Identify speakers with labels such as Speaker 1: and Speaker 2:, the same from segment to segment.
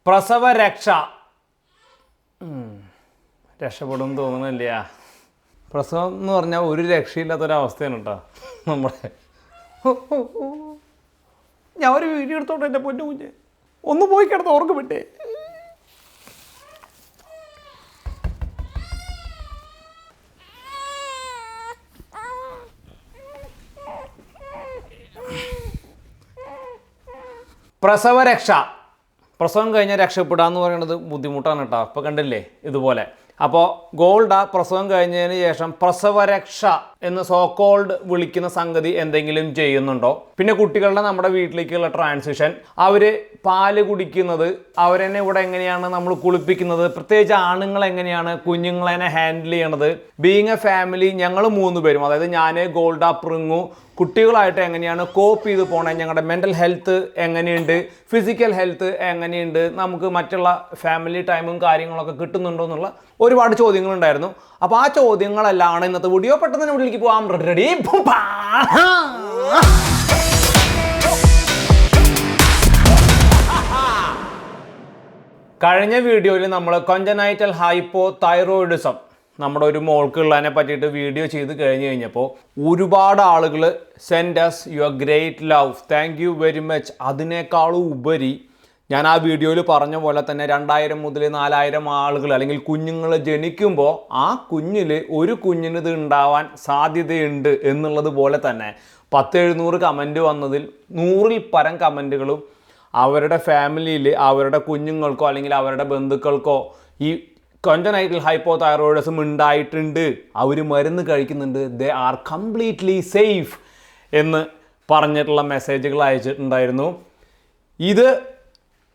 Speaker 1: പ്രസവരക്ഷ രക്ഷപ്പെടും തോന്നുന്നില്ല. പ്രസവം എന്ന് പറഞ്ഞാൽ ഒരു രക്ഷയില്ലാത്തൊരവസ്ഥയാണ് കേട്ടോ നമ്മുടെ. ഞാൻ ഒരു വീഡിയോ എടുത്തോട്ടെ എൻ്റെ പൊന്നു കുഞ്ഞ്, ഒന്ന് പോയി കിടന്ന് ഓർക്കും വിട്ടേ. പ്രസവരക്ഷ, പ്രസവം കഴിഞ്ഞാൽ രക്ഷപ്പെടുക എന്ന് പറയുന്നത് ബുദ്ധിമുട്ടാണ് കേട്ടോ. അപ്പോൾ കണ്ടില്ലേ ഇതുപോലെ. അപ്പോൾ ഗോൾഡ് പ്രസവം കഴിഞ്ഞതിന് ശേഷം പ്രസവരക്ഷ എന്ന് സോക്കോൾഡ് വിളിക്കുന്ന സംഗതി എന്തെങ്കിലും ചെയ്യുന്നുണ്ടോ? പിന്നെ കുട്ടികളുടെ നമ്മുടെ വീട്ടിലേക്കുള്ള ട്രാൻസിഷൻ, അവർ പാല് കുടിക്കുന്നത്, അവരെന്നെ ഇവിടെ എങ്ങനെയാണ് നമ്മൾ കുളിപ്പിക്കുന്നത്, പ്രത്യേകിച്ച് ആണുങ്ങൾ എങ്ങനെയാണ് കുഞ്ഞുങ്ങളെ ഹാൻഡിൽ ചെയ്യണത്, ബീങ് എ ഫാമിലി ഞങ്ങൾ 3 പേരും, അതായത് ഞാൻ, ഗോൾഡ, പ്രിങ്ങു, കുട്ടികളായിട്ട് എങ്ങനെയാണ് കോപ്പ് ചെയ്ത് പോകണേ, ഞങ്ങളുടെ മെൻ്റൽ ഹെൽത്ത് എങ്ങനെയുണ്ട്, ഫിസിക്കൽ ഹെൽത്ത് എങ്ങനെയുണ്ട്, നമുക്ക് മറ്റുള്ള ഫാമിലി ടൈമും കാര്യങ്ങളൊക്കെ കിട്ടുന്നുണ്ടോ എന്നുള്ള ഒരുപാട് ചോദ്യങ്ങളുണ്ടായിരുന്നു. അപ്പോൾ ആ ചോദ്യങ്ങളെല്ലാം ആണ് ഇന്നത്തെ വീഡിയോ. പെട്ടെന്ന് തന്നെ വീട്ടിലേക്ക് പോകാം. റെഡി? കഴിഞ്ഞ വീഡിയോയിൽ നമ്മൾ കോൺജനൈറ്റൽ ഹൈപ്പോതൈറോയിഡിസം നമ്മുടെ ഒരു മോൾക്കുള്ളതിനെ പറ്റിയിട്ട് വീഡിയോ ചെയ്ത് കഴിഞ്ഞപ്പോൾ ഒരുപാട് ആളുകൾ send us your great love, thank you very much. അതിനേക്കാളും ഉപരി ഞാൻ ആ വീഡിയോയിൽ പറഞ്ഞ പോലെ തന്നെ 2000 മുതൽ 4000 ആളുകൾ അല്ലെങ്കിൽ കുഞ്ഞുങ്ങൾ ജനിക്കുമ്പോൾ ആ കുഞ്ഞിൽ ഒരു കുഞ്ഞിന് ഇത് ഉണ്ടാവാൻ സാധ്യതയുണ്ട് എന്നുള്ളത് പോലെ തന്നെ 10-700 കമൻറ്റ് വന്നതിൽ 100-ൽ പരം കമൻറ്റുകളും അവരുടെ ഫാമിലിയിൽ അവരുടെ കുഞ്ഞുങ്ങൾക്കോ അല്ലെങ്കിൽ അവരുടെ ബന്ധുക്കൾക്കോ ഈ കോൺജനൈറ്റൽ ഹൈപ്പോതൈറോയിഡിസം ഉണ്ടായിട്ടുണ്ട്, അവർ മരുന്ന് കഴിക്കുന്നുണ്ട്, ദേ ആർ കംപ്ലീറ്റ്ലി സേഫ് എന്ന് പറഞ്ഞിട്ടുള്ള മെസ്സേജുകൾ അയച്ചിട്ടുണ്ടായിരുന്നു. ഇത്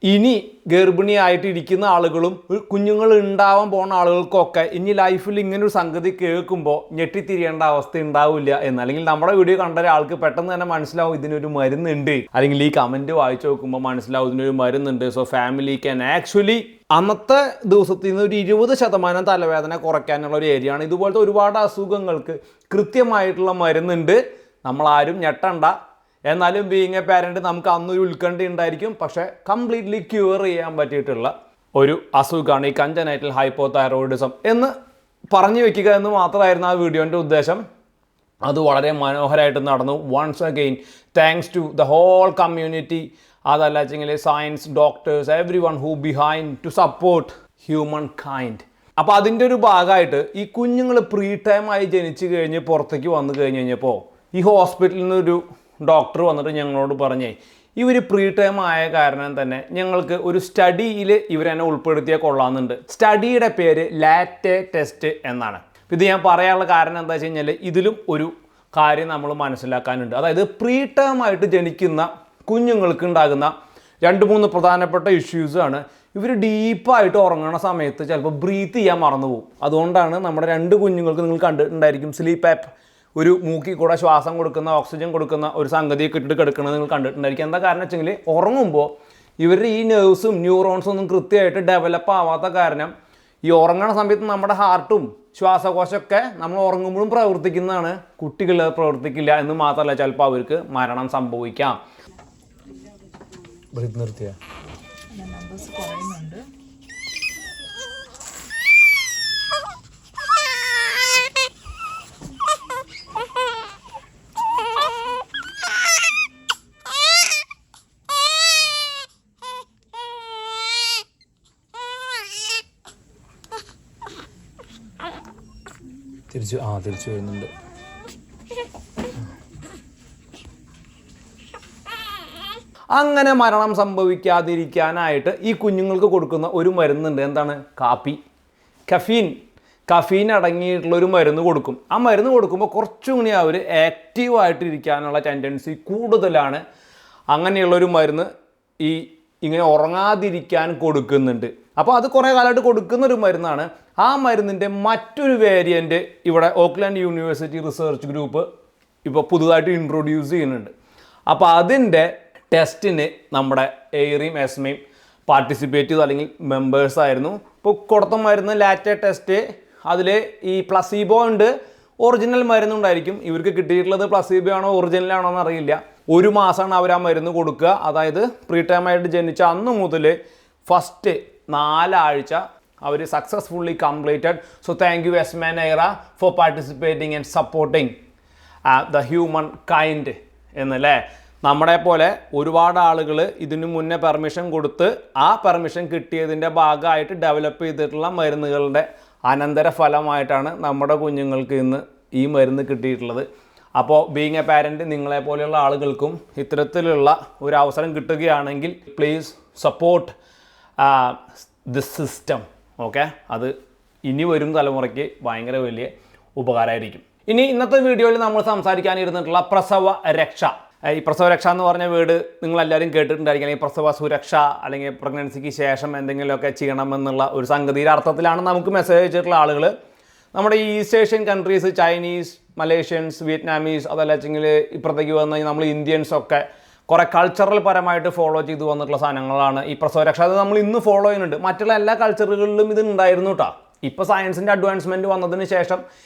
Speaker 1: ഇനി ഗർഭിണിയായിട്ടിരിക്കുന്ന ആളുകളും കുഞ്ഞുങ്ങൾ ഉണ്ടാവാൻ പോകുന്ന ആളുകൾക്കൊക്കെ ഇനി ലൈഫിൽ ഇങ്ങനൊരു സംഗതി കേൾക്കുമ്പോൾ ഞെട്ടിത്തിരിയേണ്ട അവസ്ഥ ഉണ്ടാവില്ല എന്ന്, അല്ലെങ്കിൽ നമ്മുടെ വീഡിയോ കണ്ട ഒരാൾക്ക് പെട്ടെന്ന് തന്നെ മനസ്സിലാവും ഇതിനൊരു മരുന്നുണ്ട്, അല്ലെങ്കിൽ ഈ കമൻറ്റ് വായിച്ചു നോക്കുമ്പോൾ മനസ്സിലാവും ഇതിനൊരു മരുന്നുണ്ട്. സോ ഫാമിലി ക്യാൻ ആക്ച്വലി അന്നത്തെ ദിവസത്തിൽ നിന്ന് ഒരു 20% തലവേദന കുറയ്ക്കാനുള്ള ഒരു ഏരിയ ആണ്. ഇതുപോലത്തെ ഒരുപാട് അസുഖങ്ങൾക്ക് കൃത്യമായിട്ടുള്ള മരുന്നുണ്ട്. നമ്മളാരും ഞെട്ടണ്ട. എന്നാലും ബീങ് എ പാരൻറ്റ് നമുക്ക് അന്നൊരു ഉത്കണ്ഠ ഉണ്ടായിരിക്കും. പക്ഷേ കംപ്ലീറ്റ്ലി ക്യൂർ ചെയ്യാൻ പറ്റിയിട്ടുള്ള ഒരു അസുഖമാണ് ഈ കോൺജനൈറ്റൽ ഹൈപ്പോതൈറോയിഡിസം എന്ന് പറഞ്ഞു വെക്കുക എന്ന് മാത്രമായിരുന്നു ആ വീഡിയോൻ്റെ ഉദ്ദേശം. അത് വളരെ മനോഹരമായിട്ട് നടന്നു. Once again thanks to the whole community. അതല്ല വെച്ചെങ്കിൽ science, doctors, everyone who behind to support humankind. അപ്പോൾ അതിൻ്റെ ഒരു ഭാഗമായിട്ട് ഈ കുഞ്ഞുങ്ങൾ പ്രീ ടൈമായി ജനിച്ചു കഴിഞ്ഞ് പുറത്തേക്ക് വന്നു കഴിഞ്ഞപ്പോൾ ഈ ഹോസ്പിറ്റലിൽ നിന്നൊരു ഡോക്ടർ വന്നിട്ട് ഞങ്ങളോട് പറഞ്ഞേ, ഇവർ പ്രീ ടൈം ആയ കാരണം തന്നെ ഞങ്ങൾക്ക് ഒരു സ്റ്റഡിയിൽ ഇവരെന്നെ ഉൾപ്പെടുത്തിയാൽ കൊള്ളാമെന്നുണ്ട്. സ്റ്റഡിയുടെ പേര് ലാറ്റെ ടെസ്റ്റ് എന്നാണ്. ഇത് ഞാൻ പറയാനുള്ള കാരണം എന്താ വെച്ച് കഴിഞ്ഞാൽ ഇതിലും ഒരു കാര്യം നമ്മൾ മനസ്സിലാക്കാനുണ്ട്. അതായത് പ്രീ ടൈം ആയിട്ട് ജനിക്കുന്ന കുഞ്ഞുങ്ങൾക്ക് ഉണ്ടാകുന്ന 2-3 പ്രധാനപ്പെട്ട ഇഷ്യൂസാണ്. ഇവർ ഡീപ്പായിട്ട് ഉറങ്ങുന്ന സമയത്ത് ചിലപ്പോൾ ബ്രീത്ത് ചെയ്യാൻ മറന്നു പോകും. അതുകൊണ്ടാണ് നമ്മുടെ 2 കുഞ്ഞുങ്ങൾക്ക് നിങ്ങൾ കണ്ടിട്ടുണ്ടായിരിക്കും സ്ലീപ്പ് ആപ്പ്, ഒരു മൂക്കിൽ കൂടെ ശ്വാസം കൊടുക്കുന്ന, ഓക്സിജൻ കൊടുക്കുന്ന ഒരു സംഗതിയൊക്കെ ഇട്ടിട്ട് കിടക്കുന്നത് നിങ്ങൾ കണ്ടിട്ടുണ്ടായിരിക്കും. എന്താ കാരണം വെച്ചെങ്കിൽ ഉറങ്ങുമ്പോൾ ഇവരുടെ ഈ നെർവ്സും ന്യൂറോൺസും ഒന്നും കൃത്യമായിട്ട് ഡെവലപ്പ് ആവാത്ത കാരണം ഈ ഉറങ്ങുന്ന സമയത്ത് നമ്മുടെ ഹാർട്ടും ശ്വാസകോശമൊക്കെ നമ്മൾ ഉറങ്ങുമ്പോഴും പ്രവർത്തിക്കുന്നതാണ്, കുട്ടികൾ പ്രവർത്തിക്കില്ല. എന്ന് മാത്രമല്ല ചിലപ്പോൾ അവർക്ക് മരണം സംഭവിക്കാം. നിർത്തിയ തിരിച്ചു വരുന്നുണ്ട്. അങ്ങനെ മരണം സംഭവിക്കാതിരിക്കാനായിട്ട് ഈ കുഞ്ഞുങ്ങൾക്ക് കൊടുക്കുന്ന ഒരു മരുന്നുണ്ട്. എന്താണ്? കഫീൻ അടങ്ങിയിട്ടുള്ളൊരു മരുന്ന് കൊടുക്കും. ആ മരുന്ന് കൊടുക്കുമ്പോൾ കുറച്ചും കൂടി അവർ ആക്റ്റീവായിട്ടിരിക്കാനുള്ള ടെൻഡൻസി കൂടുതലാണ്. അങ്ങനെയുള്ളൊരു മരുന്ന് ഈ ഇങ്ങനെ ഉറങ്ങാതിരിക്കാൻ കൊടുക്കുന്നുണ്ട്. അപ്പോൾ അത് കുറേ കാലമായിട്ട് കൊടുക്കുന്നൊരു മരുന്നാണ്. ആ മരുന്നിൻ്റെ മറ്റൊരു വേരിയൻറ്റ് ഇവിടെ ഓക്ലാൻഡ് യൂണിവേഴ്സിറ്റി റിസർച്ച് ഗ്രൂപ്പ് ഇപ്പോൾ പുതുതായിട്ട് ഇൻട്രൊഡ്യൂസ് ചെയ്യുന്നുണ്ട്. അപ്പോൾ അതിൻ്റെ ടെസ്റ്റിന് നമ്മുടെ എയറിയും എസ്മയും പാർട്ടിസിപ്പേറ്റ് ചെയ്തു, അല്ലെങ്കിൽ മെമ്പേഴ്സായിരുന്നു. ഇപ്പോൾ കൊടുത്ത മരുന്ന് ലാറ്റെ ടെസ്റ്റ്, അതിൽ ഈ പ്ലസീബോ ഉണ്ട്, ഒറിജിനൽ മരുന്നുണ്ടായിരിക്കും. ഇവർക്ക് കിട്ടിയിട്ടുള്ളത് പ്ലസീബോ ആണോ ഒറിജിനലാണോ എന്നറിയില്ല. 1 മാസമാണ് അവർ ആ മരുന്ന് കൊടുക്കുക. അതായത് പ്രീ ടൈമായിട്ട് ജനിച്ച അന്ന് മുതൽ ഫസ്റ്റ് 4 ആഴ്ച അവർ successfully completed. So thank you യെസ്മാൻ ഐറ for participating and supporting the human kind എന്നല്ലേ. നമ്മളെ പോലെ ഒരുപാട് ആളുകൾ ഇതിനു മുന്നേ പെർമിഷൻ കൊടുത്ത് ആ പെർമിഷൻ കിട്ടിയതിൻ്റെ ഭാഗമായിട്ട് ഡെവലപ്പ് ചെയ്തിട്ടുള്ള മരുന്നുകളുടെ അനന്തര ഫലമായിട്ടാണ് നമ്മുടെ കുഞ്ഞുങ്ങൾക്ക് ഇന്ന് ഈ മരുന്ന് കിട്ടിയിട്ടുള്ളത്. അപ്പോൾ ബീങ് എ പാരൻറ്റ് നിങ്ങളെപ്പോലെയുള്ള ആളുകൾക്കും ഇത്തരത്തിലുള്ള ഒരു അവസരം കിട്ടുകയാണെങ്കിൽ please support this system. Okay, അത് ഇനി വരും തലമുറയ്ക്ക് ഭയങ്കര വലിയ ഉപകാരമായിരിക്കും. ഇനി ഇന്നത്തെ വീഡിയോയിൽ നമ്മൾ സംസാരിക്കാനിരുന്നിട്ടുള്ള പ്രസവ രക്ഷ. ഈ പ്രസവ രക്ഷ എന്ന് പറഞ്ഞ വേർഡ് നിങ്ങളെല്ലാവരും കേട്ടിട്ടുണ്ടായിരിക്കും. അല്ലെങ്കിൽ പ്രസവ സുരക്ഷ അല്ലെങ്കിൽ പ്രഗ്നൻസിക്ക് ശേഷം എന്തെങ്കിലുമൊക്കെ ചെയ്യണമെന്നുള്ള ഒരു സംഗതിയുടെ അർത്ഥത്തിലാണ് നമുക്ക് മെസ്സേജ് അയച്ചിട്ടുള്ള ആളുകൾ. നമ്മുടെ ഈ east Asian countries, Chinese, Malaysians, Vietnamese, അതല്ല വെച്ചെങ്കിൽ ഇപ്പുറത്തേക്ക് വന്ന് നമ്മൾ ഇന്ത്യൻസൊക്കെ കുറേ കൾച്ചറൽ പരമായിട്ട് ഫോളോ ചെയ്ത് വന്നിട്ടുള്ള സാധനങ്ങളാണ് ഈ പ്രസവ രക്ഷ. അത് നമ്മൾ ഇന്ന് ഫോളോ ചെയ്യുന്നുണ്ട്. മറ്റുള്ള എല്ലാ കൾച്ചറുകളിലും ഇത് ഉണ്ടായിരുന്നു കേട്ടോ. ഇപ്പോൾ സയൻസിൻ്റെ അഡ്വാൻസ്മെൻറ്റ് വന്നതിന് ശേഷം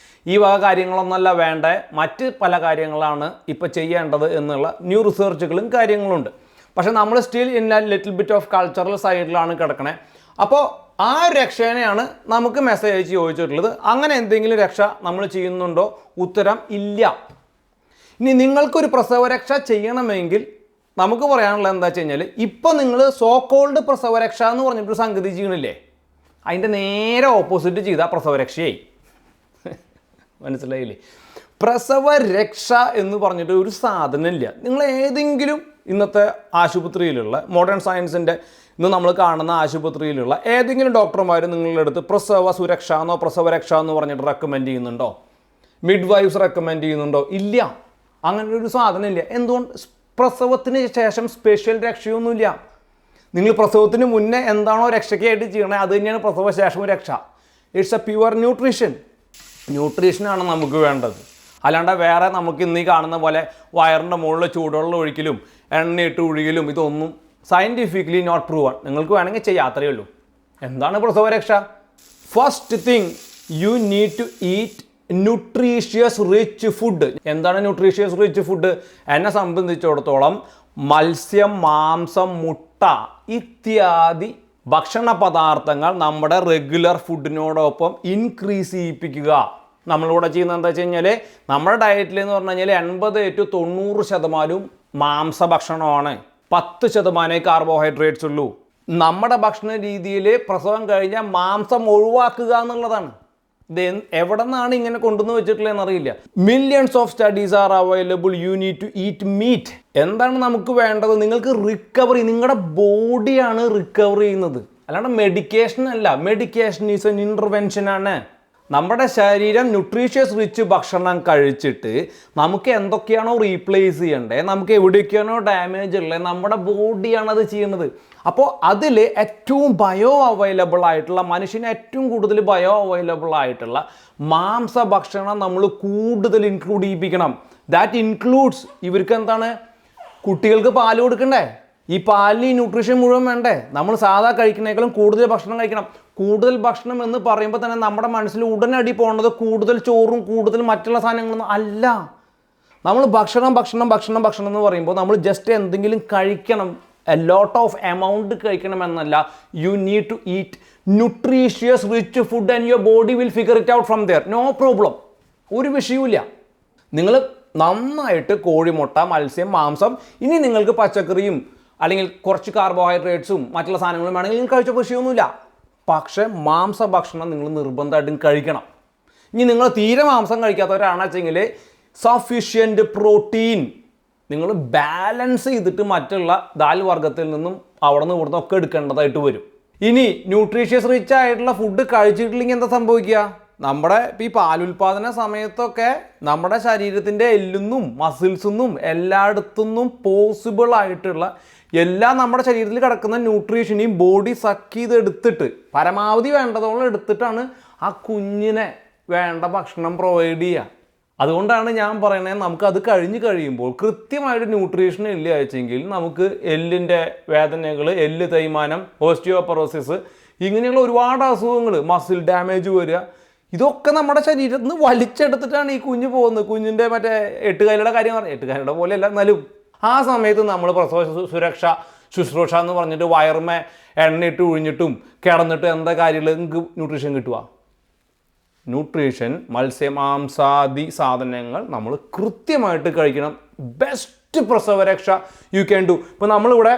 Speaker 1: ഈ വക കാര്യങ്ങളൊന്നല്ല വേണ്ട, മറ്റ് പല കാര്യങ്ങളാണ് ഇപ്പോൾ ചെയ്യേണ്ടത് എന്നുള്ള ന്യൂ റിസർച്ചുകളും കാര്യങ്ങളുണ്ട്. പക്ഷേ നമ്മൾ still in A little bit of cultural സൈഡിലാണ് കിടക്കണേ. അപ്പോൾ ആ രക്ഷേനെയാണ് നമുക്ക് മെസ്സേജ് അയച്ച് ചോദിച്ചിട്ടുള്ളത്. അങ്ങനെ എന്തെങ്കിലും രക്ഷ നമ്മൾ ചെയ്യുന്നുണ്ടോ? ഉത്തരം ഇല്ല. ഇനി നിങ്ങൾക്കൊരു പ്രസവരക്ഷ ചെയ്യണമെങ്കിൽ നമുക്ക് പറയാനുള്ളത് എന്താ വെച്ച് കഴിഞ്ഞാൽ, ഇപ്പോൾ നിങ്ങൾ സോ കോൾഡ് പ്രസവരക്ഷ എന്ന് പറഞ്ഞിട്ടൊരു സംഗതി ചെയ്യണില്ലേ, അതിൻ്റെ നേരെ ഓപ്പോസിറ്റ് ചെയ്താൽ പ്രസവരക്ഷയായി. മനസ്സിലായില്ലേ? പ്രസവരക്ഷ എന്ന് പറഞ്ഞിട്ട് ഒരു സാധനമില്ല. നിങ്ങൾ ഏതെങ്കിലും ഇന്നത്തെ ആശുപത്രിയിലുള്ള മോഡേൺ സയൻസിൻ്റെ ഇന്ന് നമ്മൾ കാണുന്ന ആശുപത്രിയിലുള്ള ഏതെങ്കിലും ഡോക്ടർമാർ നിങ്ങളുടെ അടുത്ത് പ്രസവ സുരക്ഷ എന്നോ പ്രസവരക്ഷ എന്ന് പറഞ്ഞിട്ട് റെക്കമെൻഡ് ചെയ്യുന്നുണ്ടോ? മിഡ് വൈഫ്സ് റെക്കമെൻഡ് ചെയ്യുന്നുണ്ടോ? ഇല്ല, അങ്ങനെ ഒരു സാധനമില്ല. എന്തുകൊണ്ട്? പ്രസവത്തിന് ശേഷം സ്പെഷ്യൽ രക്ഷയൊന്നുമില്ല. നിങ്ങൾ പ്രസവത്തിന് മുന്നേ എന്താണോ രക്ഷയ്ക്കായിട്ട് ചെയ്യണേ അത് തന്നെയാണ് പ്രസവ ശേഷം രക്ഷ. ഇറ്റ്സ് എ പ്യുവർ ന്യൂട്രീഷനാണ് നമുക്ക് വേണ്ടത്. അല്ലാണ്ട് വേറെ നമുക്ക് ഇന്ന് ഈ കാണുന്ന പോലെ വയറിൻ്റെ മുകളിൽ ചൂടുവെള്ളം ഒഴിക്കലും എണ്ണയിട്ട് ഒഴിക്കലും ഇതൊന്നും സയൻറ്റിഫിക്കലി നോട്ട് പ്രൂവൺ. നിങ്ങൾക്ക് വേണമെങ്കിൽ ചെയ്യാം, അത്രയേ ഉള്ളൂ. എന്താണ് പ്രസവരക്ഷ? First thing, you need to eat nutritious rich food. എന്താണ് ന്യൂട്രീഷ്യസ് റിച്ച് ഫുഡ്? എന്നെ സംബന്ധിച്ചിടത്തോളം മത്സ്യം, മാംസം, മുട്ട ഇത്യാദി ഭക്ഷണ പദാർത്ഥങ്ങൾ നമ്മുടെ റെഗുലർ ഫുഡിനോടൊപ്പം ഇൻക്രീസ് ചെയ്യിപ്പിക്കുക. നമ്മളിവിടെ ചെയ്യുന്നത് എന്താ വെച്ച് കഴിഞ്ഞാൽ, നമ്മുടെ ഡയറ്റിൽ എന്ന് പറഞ്ഞു കഴിഞ്ഞാൽ 80 to 90% മാംസഭക്ഷണമാണ്. 10% കാർബോഹൈഡ്രേറ്റ്സ് ഉള്ളൂ. നമ്മുടെ ഭക്ഷണ രീതിയിൽ പ്രസവം കഴിഞ്ഞാൽ മാംസം ഒഴിവാക്കുക എന്നുള്ളതാണ്. ഇത് എവിടെ നിന്നാണ് ഇങ്ങനെ കൊണ്ടുവന്ന് വെച്ചിട്ടുള്ളതെന്ന് അറിയില്ല. Millions of studies are available. You need to eat meat. എന്താണ് നമുക്ക് വേണ്ടത്? നിങ്ങൾക്ക് റിക്കവറി, നിങ്ങളുടെ ബോഡിയാണ് റിക്കവർ ചെയ്യുന്നത്, അല്ലാണ്ട് മെഡിക്കേഷൻ അല്ല. മെഡിക്കേഷൻ ഈസ് എൻ ഇൻ്റർവെൻഷൻ ആണ്. നമ്മുടെ ശരീരം ന്യൂട്രീഷ്യസ് റിച്ച് ഭക്ഷണം കഴിച്ചിട്ട് നമുക്ക് എന്തൊക്കെയാണോ റീപ്ലേസ് ചെയ്യേണ്ടത്, നമുക്ക് എവിടെയൊക്കെയാണോ ഡാമേജ് ഉള്ളത്, നമ്മുടെ ബോഡിയാണ് അത് ചെയ്യുന്നത്. അപ്പോൾ അതിൽ ഏറ്റവും ബയോ അവൈലബിൾ ആയിട്ടുള്ള, മനുഷ്യന് ഏറ്റവും കൂടുതൽ ബയോ അവൈലബിൾ ആയിട്ടുള്ള മാംസഭക്ഷണം നമ്മൾ കൂടുതൽ ഇൻക്ലൂഡ് ചെയ്യിപ്പിക്കണം. ദാറ്റ് ഇൻക്ലൂഡ്സ്, ഇവർക്ക് എന്താണ്, കുട്ടികൾക്ക് പാല് കൊടുക്കണ്ടേ? ഈ പാലിന് ന്യൂട്രീഷൻ മുഴുവൻ വേണ്ടേ? നമ്മൾ സാധാ കഴിക്കുന്നതിനേക്കാളും കൂടുതൽ ഭക്ഷണം കഴിക്കണം. കൂടുതൽ ഭക്ഷണം എന്ന് പറയുമ്പോൾ തന്നെ നമ്മുടെ മനസ്സിൽ ഉടനടി പോകുന്നത് കൂടുതൽ ചോറും കൂടുതൽ മറ്റുള്ള സാധനങ്ങളൊന്നും അല്ല. നമ്മൾ ഭക്ഷണം എന്ന് പറയുമ്പോൾ നമ്മൾ ജസ്റ്റ് എന്തെങ്കിലും കഴിക്കണം, എ ലോട്ട് ഓഫ് എമൗണ്ട് കഴിക്കണം എന്നല്ല. You need to eat nutritious rich food and your body will figure it out from there. No problem, ഒരു വിഷയവുമില്ല. നിങ്ങൾ നന്നായിട്ട് കോഴിമുട്ട, മത്സ്യം, മാംസം, ഇനി നിങ്ങൾക്ക് പച്ചക്കറിയും അല്ലെങ്കിൽ കുറച്ച് കാർബോഹൈഡ്രേറ്റ്സും മറ്റുള്ള സാധനങ്ങളും വേണമെങ്കിൽ നിങ്ങൾക്ക് കഴിച്ച വിഷയമൊന്നുമില്ല. പക്ഷേ മാംസഭക്ഷണം നിങ്ങൾ നിർബന്ധമായിട്ടും കഴിക്കണം. ഇനി നിങ്ങൾ തീരെ മാംസം കഴിക്കാത്തവരാണെന്ന് വെച്ചെങ്കിൽ സഫിഷ്യൻറ്റ് പ്രോട്ടീൻ നിങ്ങൾ ബാലൻസ് ചെയ്തിട്ട് മറ്റുള്ള ദാൽ വർഗ്ഗത്തിൽ നിന്നും അവിടെ നിന്ന് ഇവിടുന്ന് ഒക്കെ എടുക്കേണ്ടതായിട്ട് വരും. ഇനി ന്യൂട്രീഷ്യസ് റിച്ച് ആയിട്ടുള്ള ഫുഡ് കഴിച്ചിട്ടില്ലെങ്കിൽ എന്താ സംഭവിക്കുക? നമ്മുടെ ഈ പാലുൽപാദന സമയത്തൊക്കെ നമ്മുടെ ശരീരത്തിൻ്റെ എല്ലിന്നും മസിൽസിന്നും എല്ലായിടത്തുനിന്നും പോസിബിൾ ആയിട്ടുള്ള എല്ലാം നമ്മുടെ ശരീരത്തിൽ കിടക്കുന്ന ന്യൂട്രീഷനെയും ബോഡി സക്ക് ചെയ്തെടുത്തിട്ട് പരമാവധി വേണ്ടതോളം എടുത്തിട്ടാണ് ആ കുഞ്ഞിനെ വേണ്ട ഭക്ഷണം പ്രൊവൈഡ് ചെയ്യുക. അതുകൊണ്ടാണ് ഞാൻ പറയണത്, നമുക്കത് കഴിഞ്ഞ് കഴിയുമ്പോൾ കൃത്യമായിട്ട് ന്യൂട്രീഷൻ ഇല്ല വെച്ചെങ്കിൽ നമുക്ക് എല്ലിൻ്റെ വേദനകൾ, എല്ല് തേയ്മാനം, ഓസ്റ്റിയോപൊറോസിസ്, ഇങ്ങനെയുള്ള ഒരുപാട് അസുഖങ്ങൾ, മസിൽ ഡാമേജ് വരിക, ഇതൊക്കെ നമ്മുടെ ശരീരത്തിൽ നിന്ന് വലിച്ചെടുത്തിട്ടാണ് ഈ കുഞ്ഞ് പോകുന്നത്. കുഞ്ഞിൻ്റെ മറ്റേ എട്ടുകാലിയുടെ കാര്യം പറയാം, എട്ടുകാലിയുടെ പോലെയല്ല, എന്നാലും ആ സമയത്ത് നമ്മൾ പ്രസവ സുരക്ഷ ശുശ്രൂഷ എന്ന് പറഞ്ഞിട്ട് വയറുമേ എണ്ണയിട്ട് ഒഴിഞ്ഞിട്ടും കിടന്നിട്ട് എന്താ കാര്യമുള്ള നിങ്ങൾക്ക് ന്യൂട്രീഷൻ കിട്ടുക? ന്യൂട്രീഷൻ, മത്സ്യമാംസാദി സാധനങ്ങൾ നമ്മൾ കൃത്യമായിട്ട് കഴിക്കണം. ബെസ്റ്റ് പ്രസവരക്ഷ യു ക്യാൻ ഡു. ഇപ്പോൾ നമ്മളിവിടെ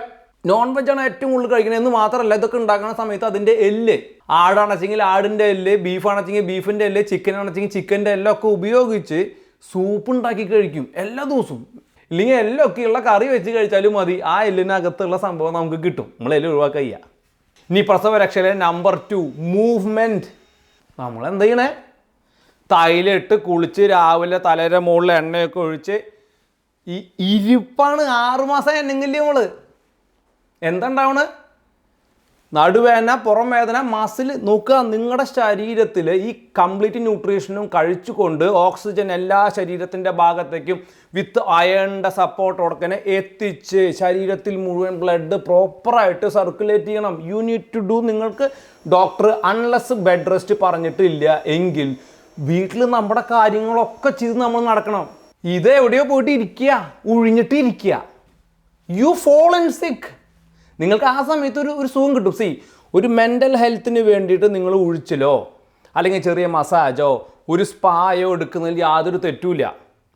Speaker 1: നോൺ വെജാണ് ഏറ്റവും കൂടുതൽ കഴിക്കുന്നത് എന്ന് മാത്രമല്ല, ഇതൊക്കെ ഉണ്ടാക്കുന്ന സമയത്ത് അതിൻ്റെ എല്ല്, ആടാണെച്ചെങ്കിൽ ആടിൻ്റെ എല്ല്, ബീഫാണെച്ചെങ്കിൽ ബീഫിൻ്റെ എല്ല്, ചിക്കൻ ആണെച്ചെങ്കിൽ ചിക്കൻ്റെ എല്ലൊക്കെ ഉപയോഗിച്ച് സൂപ്പ് ഉണ്ടാക്കി കഴിക്കും എല്ലാ ദിവസവും. ഇല്ലെങ്കിൽ എല്ലൊക്കെയുള്ള കറി വെച്ച് കഴിച്ചാലും മതി, ആ എല്ലിനകത്തുള്ള സംഭവം നമുക്ക് കിട്ടും. നമ്മൾ എല്ലാം ഒഴിവാക്കുക ചെയ്യുക. ഇനി പ്രസവരക്ഷയിലെ നമ്പർ 2 മൂവ്മെൻറ്റ്. നമ്മൾ എന്ത് ചെയ്യണേ? തൈലിട്ട് കുളിച്ച് രാവിലെ തലേരെ മുകളിൽ എണ്ണയൊക്കെ ഒഴിച്ച് ഈ ഇരിപ്പാണ് 6 മാസം എന്നെങ്കിലേ നമ്മൾ എന്താ ഉണ്ടാവണ? നടുവേദന, പുറം വേദന, മസിൽ. നോക്കുക, നിങ്ങളുടെ ശരീരത്തിൽ ഈ കംപ്ലീറ്റ് ന്യൂട്രീഷനും കഴിച്ചുകൊണ്ട് ഓക്സിജൻ എല്ലാ ശരീരത്തിൻ്റെ ഭാഗത്തേക്കും വിത്ത് അയണിൻ്റെ സപ്പോർട്ടോടക്കനെ എത്തിച്ച് ശരീരത്തിൽ മുഴുവൻ ബ്ലഡ് പ്രോപ്പറായിട്ട് സർക്കുലേറ്റ് ചെയ്യണം. You need to do. നിങ്ങൾക്ക് ഡോക്ടർ അൺലെസ് ബെഡ് റെസ്റ്റ് പറഞ്ഞിട്ടില്ല എങ്കിൽ വീട്ടിൽ നമ്മുടെ കാര്യങ്ങളൊക്കെ ചെയ്ത് നമ്മൾ നടക്കണം. ഇത് എവിടെയോ പോയിട്ട് ഇരിക്കുക, ഒഴിഞ്ഞിട്ട് ഇരിക്കുക. യു ഫോൾ ഇൻ സിക്ക്. നിങ്ങൾക്ക് ആ സമയത്ത് ഒരു സുഖം കിട്ടും. ഒരു മെൻ്റൽ ഹെൽത്തിന് വേണ്ടിയിട്ട് നിങ്ങൾ ഒഴിച്ചിലോ അല്ലെങ്കിൽ ചെറിയ മസാജോ ഒരു സ്പായോ എടുക്കുന്നതിൽ യാതൊരു തെറ്റുമില്ല.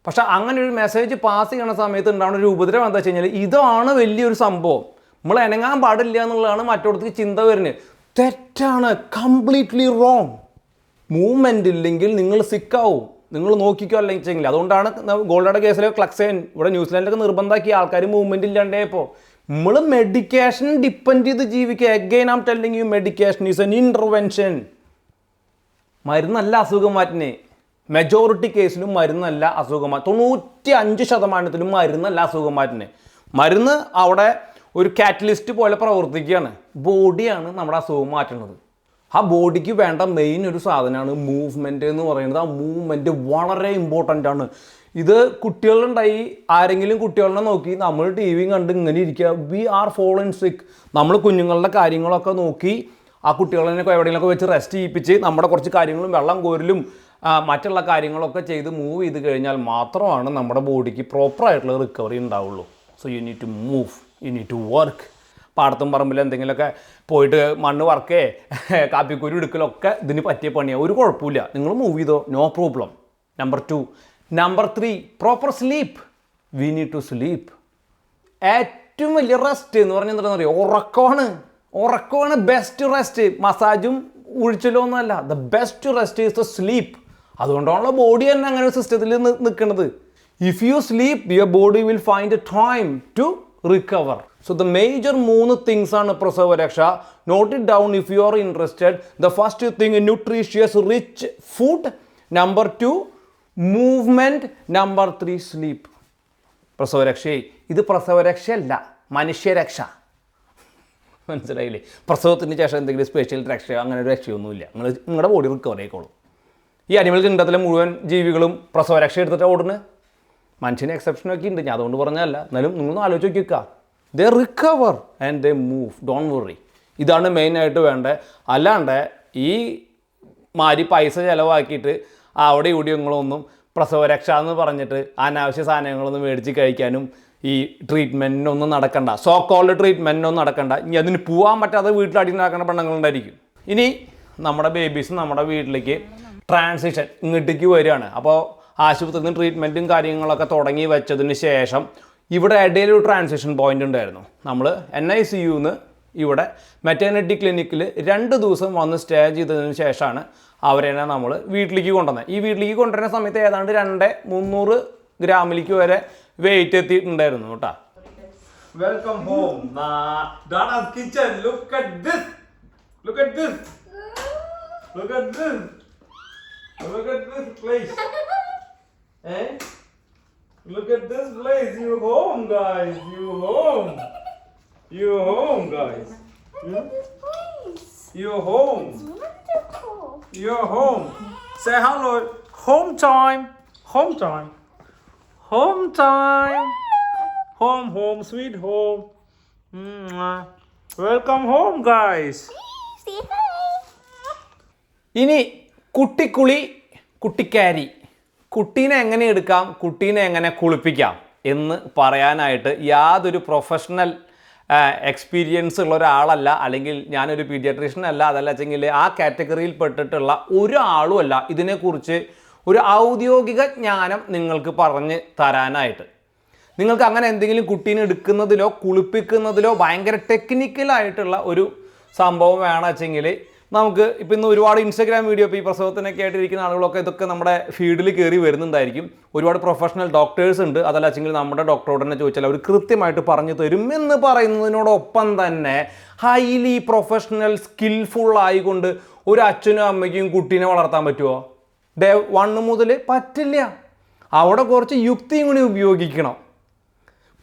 Speaker 1: പക്ഷെ അങ്ങനെ ഒരു മെസ്സേജ് പാസ് ചെയ്യണ സമയത്ത് ഉണ്ടാവുന്ന ഒരു ഉപദ്രവം എന്താ വെച്ച് കഴിഞ്ഞാൽ, ഇതാണ് വലിയൊരു സംഭവം, നമ്മൾ ഇണങ്ങാൻ പാടില്ല എന്നുള്ളതാണ് മറ്റോടത്തേക്ക് ചിന്ത വരുന്നത്. തെറ്റാണ്, കംപ്ലീറ്റ്ലി റോങ്. മൂവ്മെൻ്റ് ഇല്ലെങ്കിൽ നിങ്ങൾ സിക്കാവും. നിങ്ങൾ നോക്കിക്കോ അല്ലെങ്കിൽ. അതുകൊണ്ടാണ് ഗോൾഡയുടെ കേസിലെ ക്ലക്സൈൻ ഇവിടെ ന്യൂസിലാൻഡിലൊക്കെ നിർബന്ധമാക്കിയ ആൾക്കാർ മൂവ്മെൻറ്റ് ഇല്ലാണ്ടേപ്പോൾ. നമ്മൾ മെഡിക്കേഷൻ ഡിപ്പെൻഡ് ചെയ്ത് ജീവിക്കുക. Again I am telling you, medication is an intervention. മരുന്നല്ല അസുഖം മാറ്റുന്നത്. മെജോറിറ്റി കേസിലും മരുന്നല്ല അസുഖം മാറ്റും. 95% മരുന്നല്ല അസുഖം മാറ്റുന്നത്. മരുന്ന് അവിടെ ഒരു കാറ്റലിസ്റ്റ് പോലെ പ്രവർത്തിക്കുകയാണ്. ബോഡിയാണ് നമ്മുടെ അസുഖം മാറ്റുന്നത്. ആ ബോഡിക്ക് വേണ്ട മെയിൻ ഒരു സാധനമാണ് മൂവ്മെൻറ്റ് എന്ന് പറയുന്നത്. ആ മൂവ്മെൻറ്റ് വളരെ ഇമ്പോർട്ടൻ്റ് ആണ്. ഇത് കുട്ടികളുണ്ടായി ആരെങ്കിലും കുട്ടികളെ നോക്കി നമ്മൾ ടി വിയും കണ്ട് ഇങ്ങനെ ഇരിക്കുക. വി ആർ ഫോളോയിങ് സിക്ക്. നമ്മൾ കുഞ്ഞുങ്ങളുടെ കാര്യങ്ങളൊക്കെ നോക്കി ആ കുട്ടികളെ എവിടെയെങ്കിലുമൊക്കെ വെച്ച് റെസ്റ്റ് ചെയ്യിപ്പിച്ച് നമ്മുടെ കുറച്ച് കാര്യങ്ങളും വെള്ളം കോരലും മറ്റുള്ള കാര്യങ്ങളൊക്കെ ചെയ്ത് മൂവ് ചെയ്ത് കഴിഞ്ഞാൽ മാത്രമാണ് നമ്മുടെ ബോഡിക്ക് പ്രോപ്പറായിട്ടുള്ള റിക്കവറി ഉണ്ടാവുള്ളൂ. So you need to move, you need to work. പാടത്തും പറമ്പിൽ എന്തെങ്കിലുമൊക്കെ പോയിട്ട് മണ്ണ് വറക്കേ കാപ്പിക്കുരു എടുക്കലൊക്കെ ഇതിന് പറ്റിയ പണിയാണ്. ഒരു കുഴപ്പമില്ല, നിങ്ങൾ മൂവ് ചെയ്തോ, no problem. Number 2. Number 3 proper sleep. We need to sleep. ഏറ്റവും വലിയ റെസ്റ്റ് എന്ന് പറഞ്ഞാൽ എന്താണെന്ന് അറിയോ? ഉറക്കമാണ് ബെസ്റ്റ് റെസ്റ്റ്. മസാജും ഒഴിച്ചല്ലോ ഒന്നുമല്ല. The best rest is the sleep. അതുകൊണ്ടാണല്ലോ ബോഡി തന്നെ അങ്ങനെ ഒരു സിസ്റ്റത്തിൽ നിൽക്കുന്നത്. If you sleep your body will find a time to recover. So the major 3 things ആണ് പ്രസവരക്ഷ. Note it down if you are interested. The first thing nutritious rich food. Number 2 movement. Number 3 sleep. പ്രസവരക്ഷയെ ഇത് പ്രസവരക്ഷയല്ല, മനുഷ്യരക്ഷ. മനസ്സിലായില്ലേ? പ്രസവത്തിന് ശേഷം എന്തെങ്കിലും special രക്ഷ അങ്ങനെ ഒരു രക്ഷയൊന്നുമില്ല. നിങ്ങളുടെ ബോഡി റിക്കവർ ആയിക്കോളും. ഈ അനിമൽ കിങ്ഡത്തിലെ മുഴുവൻ ജീവികളും പ്രസവരക്ഷ എടുത്തിട്ട് ഓടുന്നത്. മനുഷ്യന് എക്സെപ്ഷനൊക്കെ ഉണ്ട്, ഞാൻ അതുകൊണ്ട് പറഞ്ഞതല്ല. എന്നാലും നിങ്ങളൊന്ന് ആലോചിച്ച് നോക്കിക്കുക. They recover and they move. Don't worry. ഇതാണ് മെയിനായിട്ട് വേണ്ടത്. അല്ലാണ്ട് ഈ മാതിരി പൈസ ചിലവാക്കിയിട്ട് അവിടെ ഇവിടെ നിങ്ങളൊന്നും പ്രസവരക്ഷ എന്ന് പറഞ്ഞിട്ട് അനാവശ്യ സാധനങ്ങളൊന്നും മേടിച്ച് കഴിക്കാനും ഈ ട്രീറ്റ്മെൻറ്റിനൊന്നും നടക്കണ്ട. സോ കോൾഡ് ട്രീറ്റ്മെൻറ്റിനൊന്നും നടക്കണ്ട. ഇനി അതിന് പോകാൻ പറ്റാതെ വീട്ടിൽ അടിയുണ്ടാക്കുന്ന പെണ്ണുങ്ങളുണ്ടായിരിക്കും. ഇനി നമ്മുടെ ബേബീസ് നമ്മുടെ വീട്ടിലേക്ക് ട്രാൻസിഷൻ ഇങ്ങോട്ടേക്ക് വരികയാണ്. അപ്പോൾ ആശുപത്രിയിൽ നിന്ന് ട്രീറ്റ്മെൻറ്റും കാര്യങ്ങളൊക്കെ തുടങ്ങി വെച്ചതിന് ശേഷം ഇവിടെ ഇടയിൽ ഒരു ട്രാൻസിഷൻ പോയിൻ്റ് ഉണ്ടായിരുന്നു. നമ്മൾ NICUന്ന് ഇവിടെ മെറ്റേണിറ്റി ക്ലിനിക്കിൽ 2 ദിവസം വന്ന് സ്റ്റേ ചെയ്തതിന് ശേഷമാണ് അവരെ നമ്മൾ വീട്ടിലേക്ക് കൊണ്ടുവന്നത്. ഈ വീട്ടിലേക്ക് കൊണ്ടുവരുന്ന സമയത്ത് ഏതാണ്ട് 200-300 ഗ്രാമിലേക്ക് വരെ വെയിറ്റ് എത്തിയിട്ടുണ്ടായിരുന്നു കേട്ടോ. Welcome home. Dada's kitchen. Look at this. Look at this. Look at this. Look at this place. Eh? Look at this place. You home, guys. You home. You home, guys. You home. You're home. Say hello. Home time. Home time. Home time. Home, home, sweet home. Welcome home, guys. ഇനി കുട്ടിക്കുളി, കുട്ടിക്കാരി. കുട്ടീനെ എങ്ങനെ എടുക്കാം, കുട്ടീനെ എങ്ങനെ കുളിപ്പിക്കാം എന്ന് പറയാനായിട്ട് യാതൊരു professional experience ഉള്ള ഒരാളല്ല, അല്ലെങ്കിൽ ഞാനൊരു പീഡിയാട്രീഷ്യൻ അല്ല, അതല്ല വെച്ചെങ്കിൽ ആ കാറ്റഗറിയിൽ പെട്ടിട്ടുള്ള ഒരാളും അല്ല ഇതിനെക്കുറിച്ച് ഒരു ഔദ്യോഗിക ജ്ഞാനം നിങ്ങൾക്ക് പറഞ്ഞ് തരാനായിട്ട്. നിങ്ങൾക്ക് അങ്ങനെ എന്തെങ്കിലും കുട്ടീനെ എടുക്കുന്നതിലോ കുളിപ്പിക്കുന്നതിലോ ഭയങ്കര ടെക്നിക്കലായിട്ടുള്ള ഒരു സംഭവം വേണം വെച്ചെങ്കിൽ നമുക്ക് ഇപ്പം ഇന്ന് ഒരുപാട് ഇൻസ്റ്റാഗ്രാം വീഡിയോ ഇപ്പോൾ ഈ പ്രസവത്തിനൊക്കെ ആയിട്ടിരിക്കുന്ന ആളുകളൊക്കെ ഇതൊക്കെ നമ്മുടെ ഫീൽഡിൽ കയറി വരുന്നുണ്ടായിരിക്കും. ഒരുപാട് പ്രൊഫഷണൽ ഡോക്ടേഴ്സ് ഉണ്ട്. അതല്ല വെച്ചെങ്കിൽ നമ്മുടെ ഡോക്ടറോട് തന്നെ ചോദിച്ചാൽ അവർ കൃത്യമായിട്ട് പറഞ്ഞു തരും എന്ന് പറയുന്നതിനോടൊപ്പം തന്നെ ഹൈലി പ്രൊഫഷണൽ സ്കിൽഫുൾ ആയിക്കൊണ്ട് ഒരു അച്ഛനും അമ്മയ്ക്കും കുട്ടീനെ വളർത്താൻ പറ്റുമോ? ഡേ 1 മുതൽ പറ്റില്ല. അവിടെ കുറച്ച് യുക്തിയും കൂടി ഉപയോഗിക്കണം.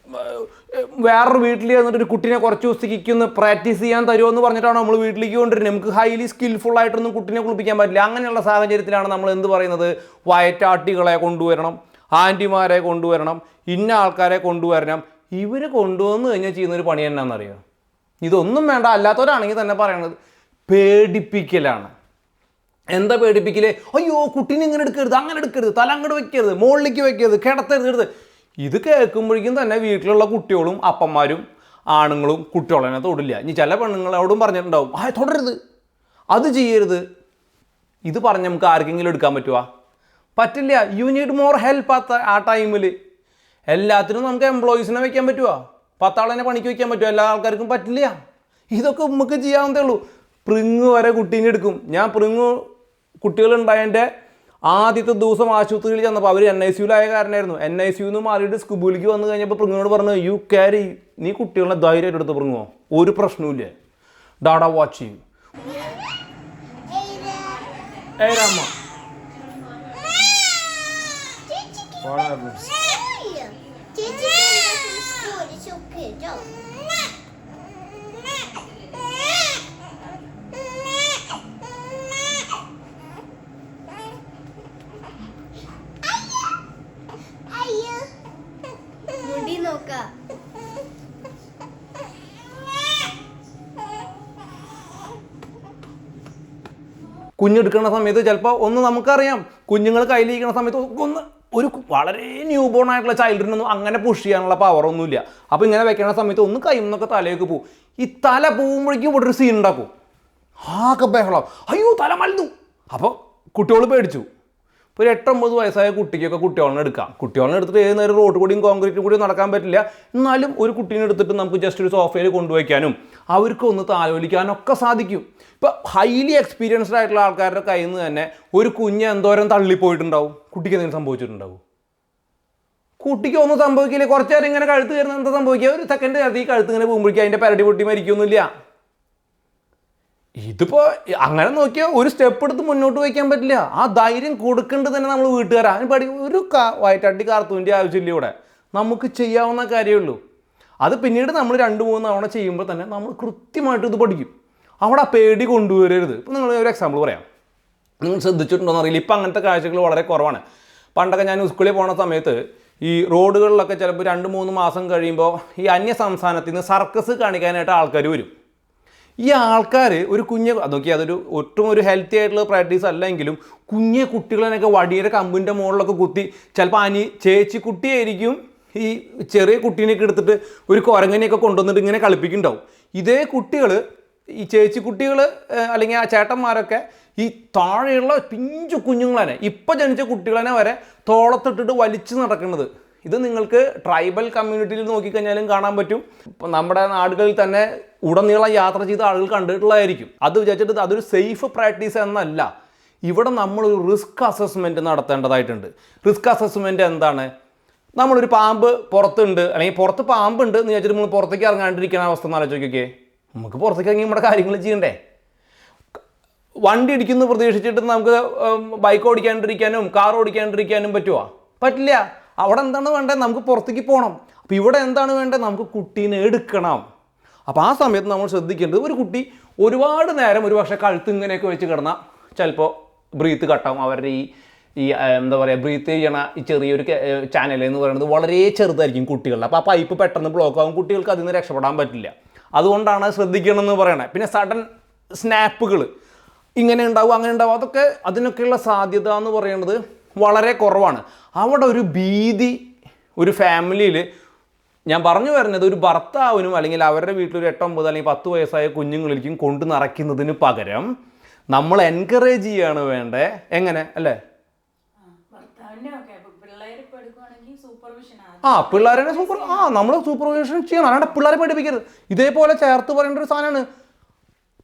Speaker 1: വേറൊരു വീട്ടിൽ വന്നിട്ട് ഒരു കുട്ടീനെ കുറച്ച് ദിവസത്തേക്ക് ഒന്ന് പ്രാക്ടീസ് ചെയ്യാൻ തരുമോ എന്ന് പറഞ്ഞിട്ടാണ് നമ്മൾ വീട്ടിലേക്ക് കൊണ്ടുവരുന്നത്. നമുക്ക് ഹൈലി സ്കിൽഫുൾ ആയിട്ടൊന്നും കുട്ടീനെ കുളിപ്പിക്കാൻ പറ്റില്ല. അങ്ങനെയുള്ള സാഹചര്യത്തിലാണ് നമ്മൾ എന്ത് പറയുന്നത്, വയറ്റാട്ടികളെ കൊണ്ടുവരണം, ആൻറ്റിമാരെ കൊണ്ടുവരണം, ഇന്ന ആൾക്കാരെ കൊണ്ടുവരണം. ഇവർ കൊണ്ടുവന്ന് കഴിഞ്ഞാൽ ചെയ്യുന്നൊരു പണി എന്നാണെന്നറിയോ? ഇതൊന്നും വേണ്ട. അല്ലാത്തവരാണെങ്കിൽ തന്നെ പറയണത് പേടിപ്പിക്കലാണ്. എന്താ പേടിപ്പിക്കലേ? അയ്യോ കുട്ടീനെ ഇങ്ങനെ എടുക്കരുത്, അങ്ങനെ എടുക്കരുത്, തല അങ്ങോട്ട് വെക്കരുത്, മുകളിലേക്ക് വെക്കരുത്, കിടത്തരുത്. ഇത് കേൾക്കുമ്പോഴേക്കും തന്നെ വീട്ടിലുള്ള കുട്ടികളും അപ്പന്മാരും ആണുങ്ങളും കുട്ടികളെ തൊടില്ല. ഇനി ചില പെണ്ണുങ്ങളോടും പറഞ്ഞിട്ടുണ്ടാവും, തൊടരുത്, അത് ചെയ്യരുത്. ഇത് പറഞ്ഞ് നമുക്ക് ആർക്കെങ്കിലും എടുക്കാൻ പറ്റുമോ? പറ്റില്ല. യു നീഡ് മോർ ഹെൽപ്പ് ആ ടൈമിൽ. എല്ലാത്തിനും നമുക്ക് എംപ്ലോയീസിനെ വയ്ക്കാൻ പറ്റുമോ? 10 ആളെന്നെ പണിക്ക് വയ്ക്കാൻ പറ്റുമോ? എല്ലാ ആൾക്കാർക്കും പറ്റില്ല. ഇതൊക്കെ നമുക്ക് ചെയ്യാവുന്നതേ ഉള്ളൂ. പ്രിങ് വരെ കുട്ടീനെ എടുക്കും. ഞാൻ പ്രിങ് കുട്ടികളുണ്ടായതിൻ്റെ ആദ്യത്തെ ദിവസം ആശുപത്രിയിൽ ചെന്നപ്പോൾ അവർ NICUലായ കാരണമായിരുന്നു. NICUന്ന് മാറിയിട്ട് സ്കുബുലിക്ക് വന്നു കഴിഞ്ഞപ്പോൾ പ്രിങ്ങിനോട് പറഞ്ഞു, യു ക്യാരി, നീ കുട്ടികളെ ധൈര്യമായിട്ട് എടുത്ത് പ്രിങ്ങോ, ഒരു പ്രശ്നവുമില്ല, ഡാഡ വാച്ച് ചെയ്യും. ഏരാമ്മ കുഞ്ഞെടുക്കുന്ന സമയത്ത് ചിലപ്പോൾ ഒന്ന് നമുക്കറിയാം, കുഞ്ഞുങ്ങൾ കയ്യിലിരിക്കുന്ന സമയത്ത് ഒന്ന് ഒരു വളരെ ന്യൂ ബോൺ ആയിട്ടുള്ള ചൈൽഡിനൊന്നും അങ്ങനെ പുഷ് ചെയ്യാനുള്ള പവറൊന്നുമില്ല. അപ്പോൾ ഇങ്ങനെ വെക്കുന്ന സമയത്ത് ഒന്ന് കൈന്നൊക്കെ തലയൊക്കെ പോവും. ഈ തല പോകുമ്പോഴേക്കും ഇവിടെ ഒരു സീൻ ഉണ്ടാക്കും. ആകെ ബഹളം, അയ്യോ തല മലന്നു. അപ്പോൾ കുട്ടികൾ പേടിച്ചു. ഇപ്പോൾ ഒരു 8-9 വയസ്സായ കുട്ടിക്കൊക്കെ കുട്ടികളെ എടുക്കാം. കുട്ടികളെ എടുത്തിട്ട് ഏത് നേരം റോഡ് കൂടിയും കോൺക്രീറ്റ് കൂടിയും നടക്കാൻ പറ്റില്ല. എന്നാലും ഒരു കുട്ടീനെ എടുത്തിട്ട് നമുക്ക് ജസ്റ്റ് ഒരു സോഫയിൽ കൊണ്ടുവയ്ക്കാനും അവർക്കൊന്ന് താലോലിക്കാനും ഒക്കെ സാധിക്കും. ഇപ്പോൾ ഹൈലി എക്സ്പീരിയൻസ്ഡ് ആയിട്ടുള്ള ആൾക്കാരുടെ കയ്യിൽ നിന്ന് തന്നെ ഒരു കുഞ്ഞ് എന്തോരം തള്ളിപ്പോയിട്ടുണ്ടാവും, കുട്ടിക്ക് എന്തെങ്കിലും സംഭവിച്ചിട്ടുണ്ടാവും? കുട്ടിക്ക് ഒന്നും സംഭവിക്കില്ല. കുറച്ച് നേരം ഇങ്ങനെ കഴുത്ത് കയറുന്ന എന്താ സംഭവിക്കുക? ഒരു സെക്കൻഡ് നേരത്തെ ഈ കഴുത്ത് ഇങ്ങനെ പോകുമ്പോഴേക്കും അതിൻ്റെ പരടി പൊട്ടി മരിക്കൊന്നുമില്ല. ഇതിപ്പോൾ അങ്ങനെ നോക്കിയാൽ ഒരു സ്റ്റെപ്പ് എടുത്ത് മുന്നോട്ട് വയ്ക്കാൻ പറ്റില്ല. ആ ധൈര്യം കൊടുക്കേണ്ടത് തന്നെ നമ്മൾ വീട്ടുകാരാണ്. അതിന് ഒരു വയറ്റാട്ടി കാർത്തൂൻ്റെ ആവശ്യമില്ല. ഇവിടെ നമുക്ക് ചെയ്യാവുന്ന കാര്യമുള്ളൂ. അത് പിന്നീട് നമ്മൾ 2-3 തവണ ചെയ്യുമ്പോൾ തന്നെ നമ്മൾ കൃത്യമായിട്ട് ഇത് പഠിക്കും. അവിടെ ആ പേടി കൊണ്ടുവരരുത്. ഇപ്പോൾ നിങ്ങൾ ഒരു എക്സാമ്പിൾ പറയാം. നിങ്ങൾ ശ്രദ്ധിച്ചിട്ടുണ്ടോയെന്ന് അറിയില്ല, ഇപ്പം അങ്ങനത്തെ കാഴ്ചകൾ വളരെ കുറവാണ്. പണ്ടൊക്കെ ഞാൻ സ്കൂളിൽ പോകുന്ന സമയത്ത് ഈ റോഡുകളിലൊക്കെ ചിലപ്പോൾ 2-3 മാസം കഴിയുമ്പോൾ ഈ അന്യ സംസ്ഥാനത്തിൽ നിന്ന് സർക്കസ് കാണിക്കാനായിട്ട് ആൾക്കാർ വരും. ഈ ആൾക്കാർ ഒരു കുഞ്ഞെ നോക്കി, അതൊരു ഒട്ടും ഒരു ഹെൽത്തി ആയിട്ടുള്ള പ്രാക്ടീസ് അല്ലെങ്കിലും കുഞ്ഞെ കുട്ടികളെയൊക്കെ വടിയുടെ കമ്പിൻ്റെ മുകളിലൊക്കെ കുത്തി, ചിലപ്പോൾ ചേച്ചി കുട്ടിയായിരിക്കും ഈ ചെറിയ കുട്ടീനെയൊക്കെ എടുത്തിട്ട് ഒരു കുരങ്ങനെയൊക്കെ കൊണ്ടുവന്നിട്ട് ഇങ്ങനെ കളിപ്പിക്കുന്നുണ്ടാവും. ഇതേ കുട്ടികൾ, ഈ ചേച്ചി കുട്ടികൾ അല്ലെങ്കിൽ ആ ചേട്ടന്മാരൊക്കെ ഈ താഴെയുള്ള പിഞ്ചു കുഞ്ഞുങ്ങളെ, ഇപ്പം ജനിച്ച കുട്ടികളെ വരെ തോളത്തിട്ടിട്ട് വലിച്ചു നടക്കുന്നത്. ഇത് നിങ്ങൾക്ക് ട്രൈബൽ കമ്മ്യൂണിറ്റിയിൽ നോക്കിക്കഴിഞ്ഞാലും കാണാൻ പറ്റും. ഇപ്പം നമ്മുടെ നാടുകളിൽ തന്നെ ഉടനീളം യാത്ര ചെയ്ത ആളുകൾ കണ്ടിട്ടുള്ളതായിരിക്കും. അത് വിചാരിച്ചിട്ട് അതൊരു സേഫ് പ്രാക്ടീസ് എന്നല്ല. ഇവിടെ നമ്മളൊരു റിസ്ക് അസസ്മെൻറ്റ് നടത്തേണ്ടതായിട്ടുണ്ട്. റിസ്ക് അസസ്മെൻറ്റ് എന്താണ്? നമ്മളൊരു പാമ്പ് പുറത്തുണ്ട്, അല്ലെങ്കിൽ പുറത്ത് പാമ്പുണ്ട് എന്ന് വിചാരിച്ചിട്ട് നമ്മൾ പുറത്തേക്ക് ഇറങ്ങാണ്ടിരിക്കുന്ന അവസ്ഥ എന്ന് ആലോചിക്കേ. നമുക്ക് പുറത്തേക്ക് ഇറങ്ങി നമ്മുടെ കാര്യങ്ങൾ ചെയ്യണ്ടേ? വണ്ടി ഇടിക്കുന്നു പ്രതീക്ഷിച്ചിട്ട് നമുക്ക് ബൈക്ക് ഓടിക്കാണ്ടിരിക്കാനും കാർ ഓടിക്കാണ്ടിരിക്കാനും പറ്റുമോ? പറ്റില്ല. അവിടെ എന്താണ് വേണ്ടത്? നമുക്ക് പുറത്തേക്ക് പോകണം. അപ്പോൾ ഇവിടെ എന്താണ് വേണ്ടത്? നമുക്ക് കുട്ടീനെ എടുക്കണം. അപ്പോൾ ആ സമയത്ത് നമ്മൾ ശ്രദ്ധിക്കേണ്ടത്, ഒരു കുട്ടി ഒരുപാട് നേരം ഒരു പക്ഷേ കഴുത്ത് ഇങ്ങനെയൊക്കെ വെച്ച് കിടന്നാൽ ചിലപ്പോൾ ബ്രീത്ത് കട്ടാവും. അവരുടെ ഈ എന്താ പറയുക, ബ്രീത്ത് ചെയ്യണ ഈ ചെറിയൊരു ചാനൽ എന്ന് പറയുന്നത് വളരെ ചെറുതായിരിക്കും കുട്ടികളിൽ. അപ്പോൾ ആ പൈപ്പ് പെട്ടെന്ന് ബ്ലോക്ക് ആകും. കുട്ടികൾക്ക് അതിൽ നിന്ന് രക്ഷപ്പെടാൻ പറ്റില്ല. അതുകൊണ്ടാണ് ശ്രദ്ധിക്കണമെന്ന് പറയണത്. പിന്നെ സഡൻ സ്നാപ്പുകൾ ഇങ്ങനെ ഉണ്ടാവും, അങ്ങനെ ഉണ്ടാവും. അതൊക്കെ അതിനൊക്കെയുള്ള സാധ്യത എന്ന് പറയുന്നത് വളരെ കുറവാണ്. അവിടെ ഒരു ഭീതി ഒരു ഫാമിലിയിൽ ഞാൻ പറഞ്ഞു വരുന്നത് ഒരു ഭർത്താവിനും അല്ലെങ്കിൽ അവരുടെ വീട്ടിലൊരു 8, 9 അല്ലെങ്കിൽ 10 വയസ്സായ കുഞ്ഞുങ്ങളിലേക്കും കൊണ്ട് നിറയ്ക്കുന്നതിന് പകരം നമ്മൾ എൻകറേജ് ചെയ്യാണ് വേണ്ടേ. എങ്ങനെ അല്ലേ? പിള്ളേരെ നമ്മൾ സൂപ്പർവിഷൻ ചെയ്യണം, അല്ലാണ്ട് പിള്ളേരെ പഠിപ്പിക്കരുത്. ഇതേപോലെ ചേർത്ത് പറയേണ്ട ഒരു സാധനമാണ്.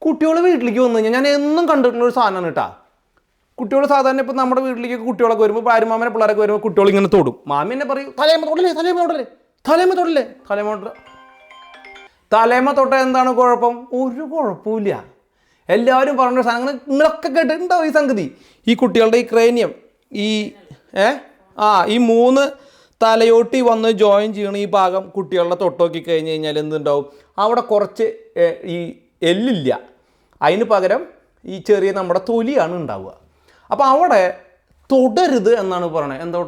Speaker 1: കുട്ടികൾ വീട്ടിലേക്ക് വന്നു കഴിഞ്ഞാൽ ഞാൻ എന്നും കണ്ടിട്ടുള്ള ഒരു സാധനമാണ് കേട്ടാ. കുട്ടികൾ സാധാരണ ഇപ്പം നമ്മുടെ വീട്ടിലേക്ക് കുട്ടികളൊക്കെ വരുമ്പോൾ ഭാര്യമാമനെ പിള്ളേരൊക്കെ വരുമ്പോൾ കുട്ടികൾ ഇങ്ങനെ തൊടും. മാമി എന്നെ പറയും തലേമ തൊടല്ലേ തലേമ തൊട്ട എന്താണ് കുഴപ്പം? ഒരു കുഴപ്പമില്ല. എല്ലാവരും പറഞ്ഞ സാധനങ്ങൾ നിങ്ങളൊക്കെ കേട്ടിട്ടുണ്ടോ ഈ സംഗതി? ഈ കുട്ടികളുടെ ഈ ക്രേനിയം ഈ ഈ 3 തലയോട്ടി വന്ന് ജോയിൻ ചെയ്യണ ഈ ഭാഗം കുട്ടികളുടെ തൊട്ടോക്കി കഴിഞ്ഞ് കഴിഞ്ഞാൽ എന്തുണ്ടാവും? അവിടെ കുറച്ച് ഈ എല്ലില്ല, അതിന് പകരം ഈ ചെറിയ നമ്മുടെ തൊലിയാണ് ഉണ്ടാവുക. അപ്പോൾ അവിടെ തൊടരുത് എന്നാണ് പറയണത്. എന്താ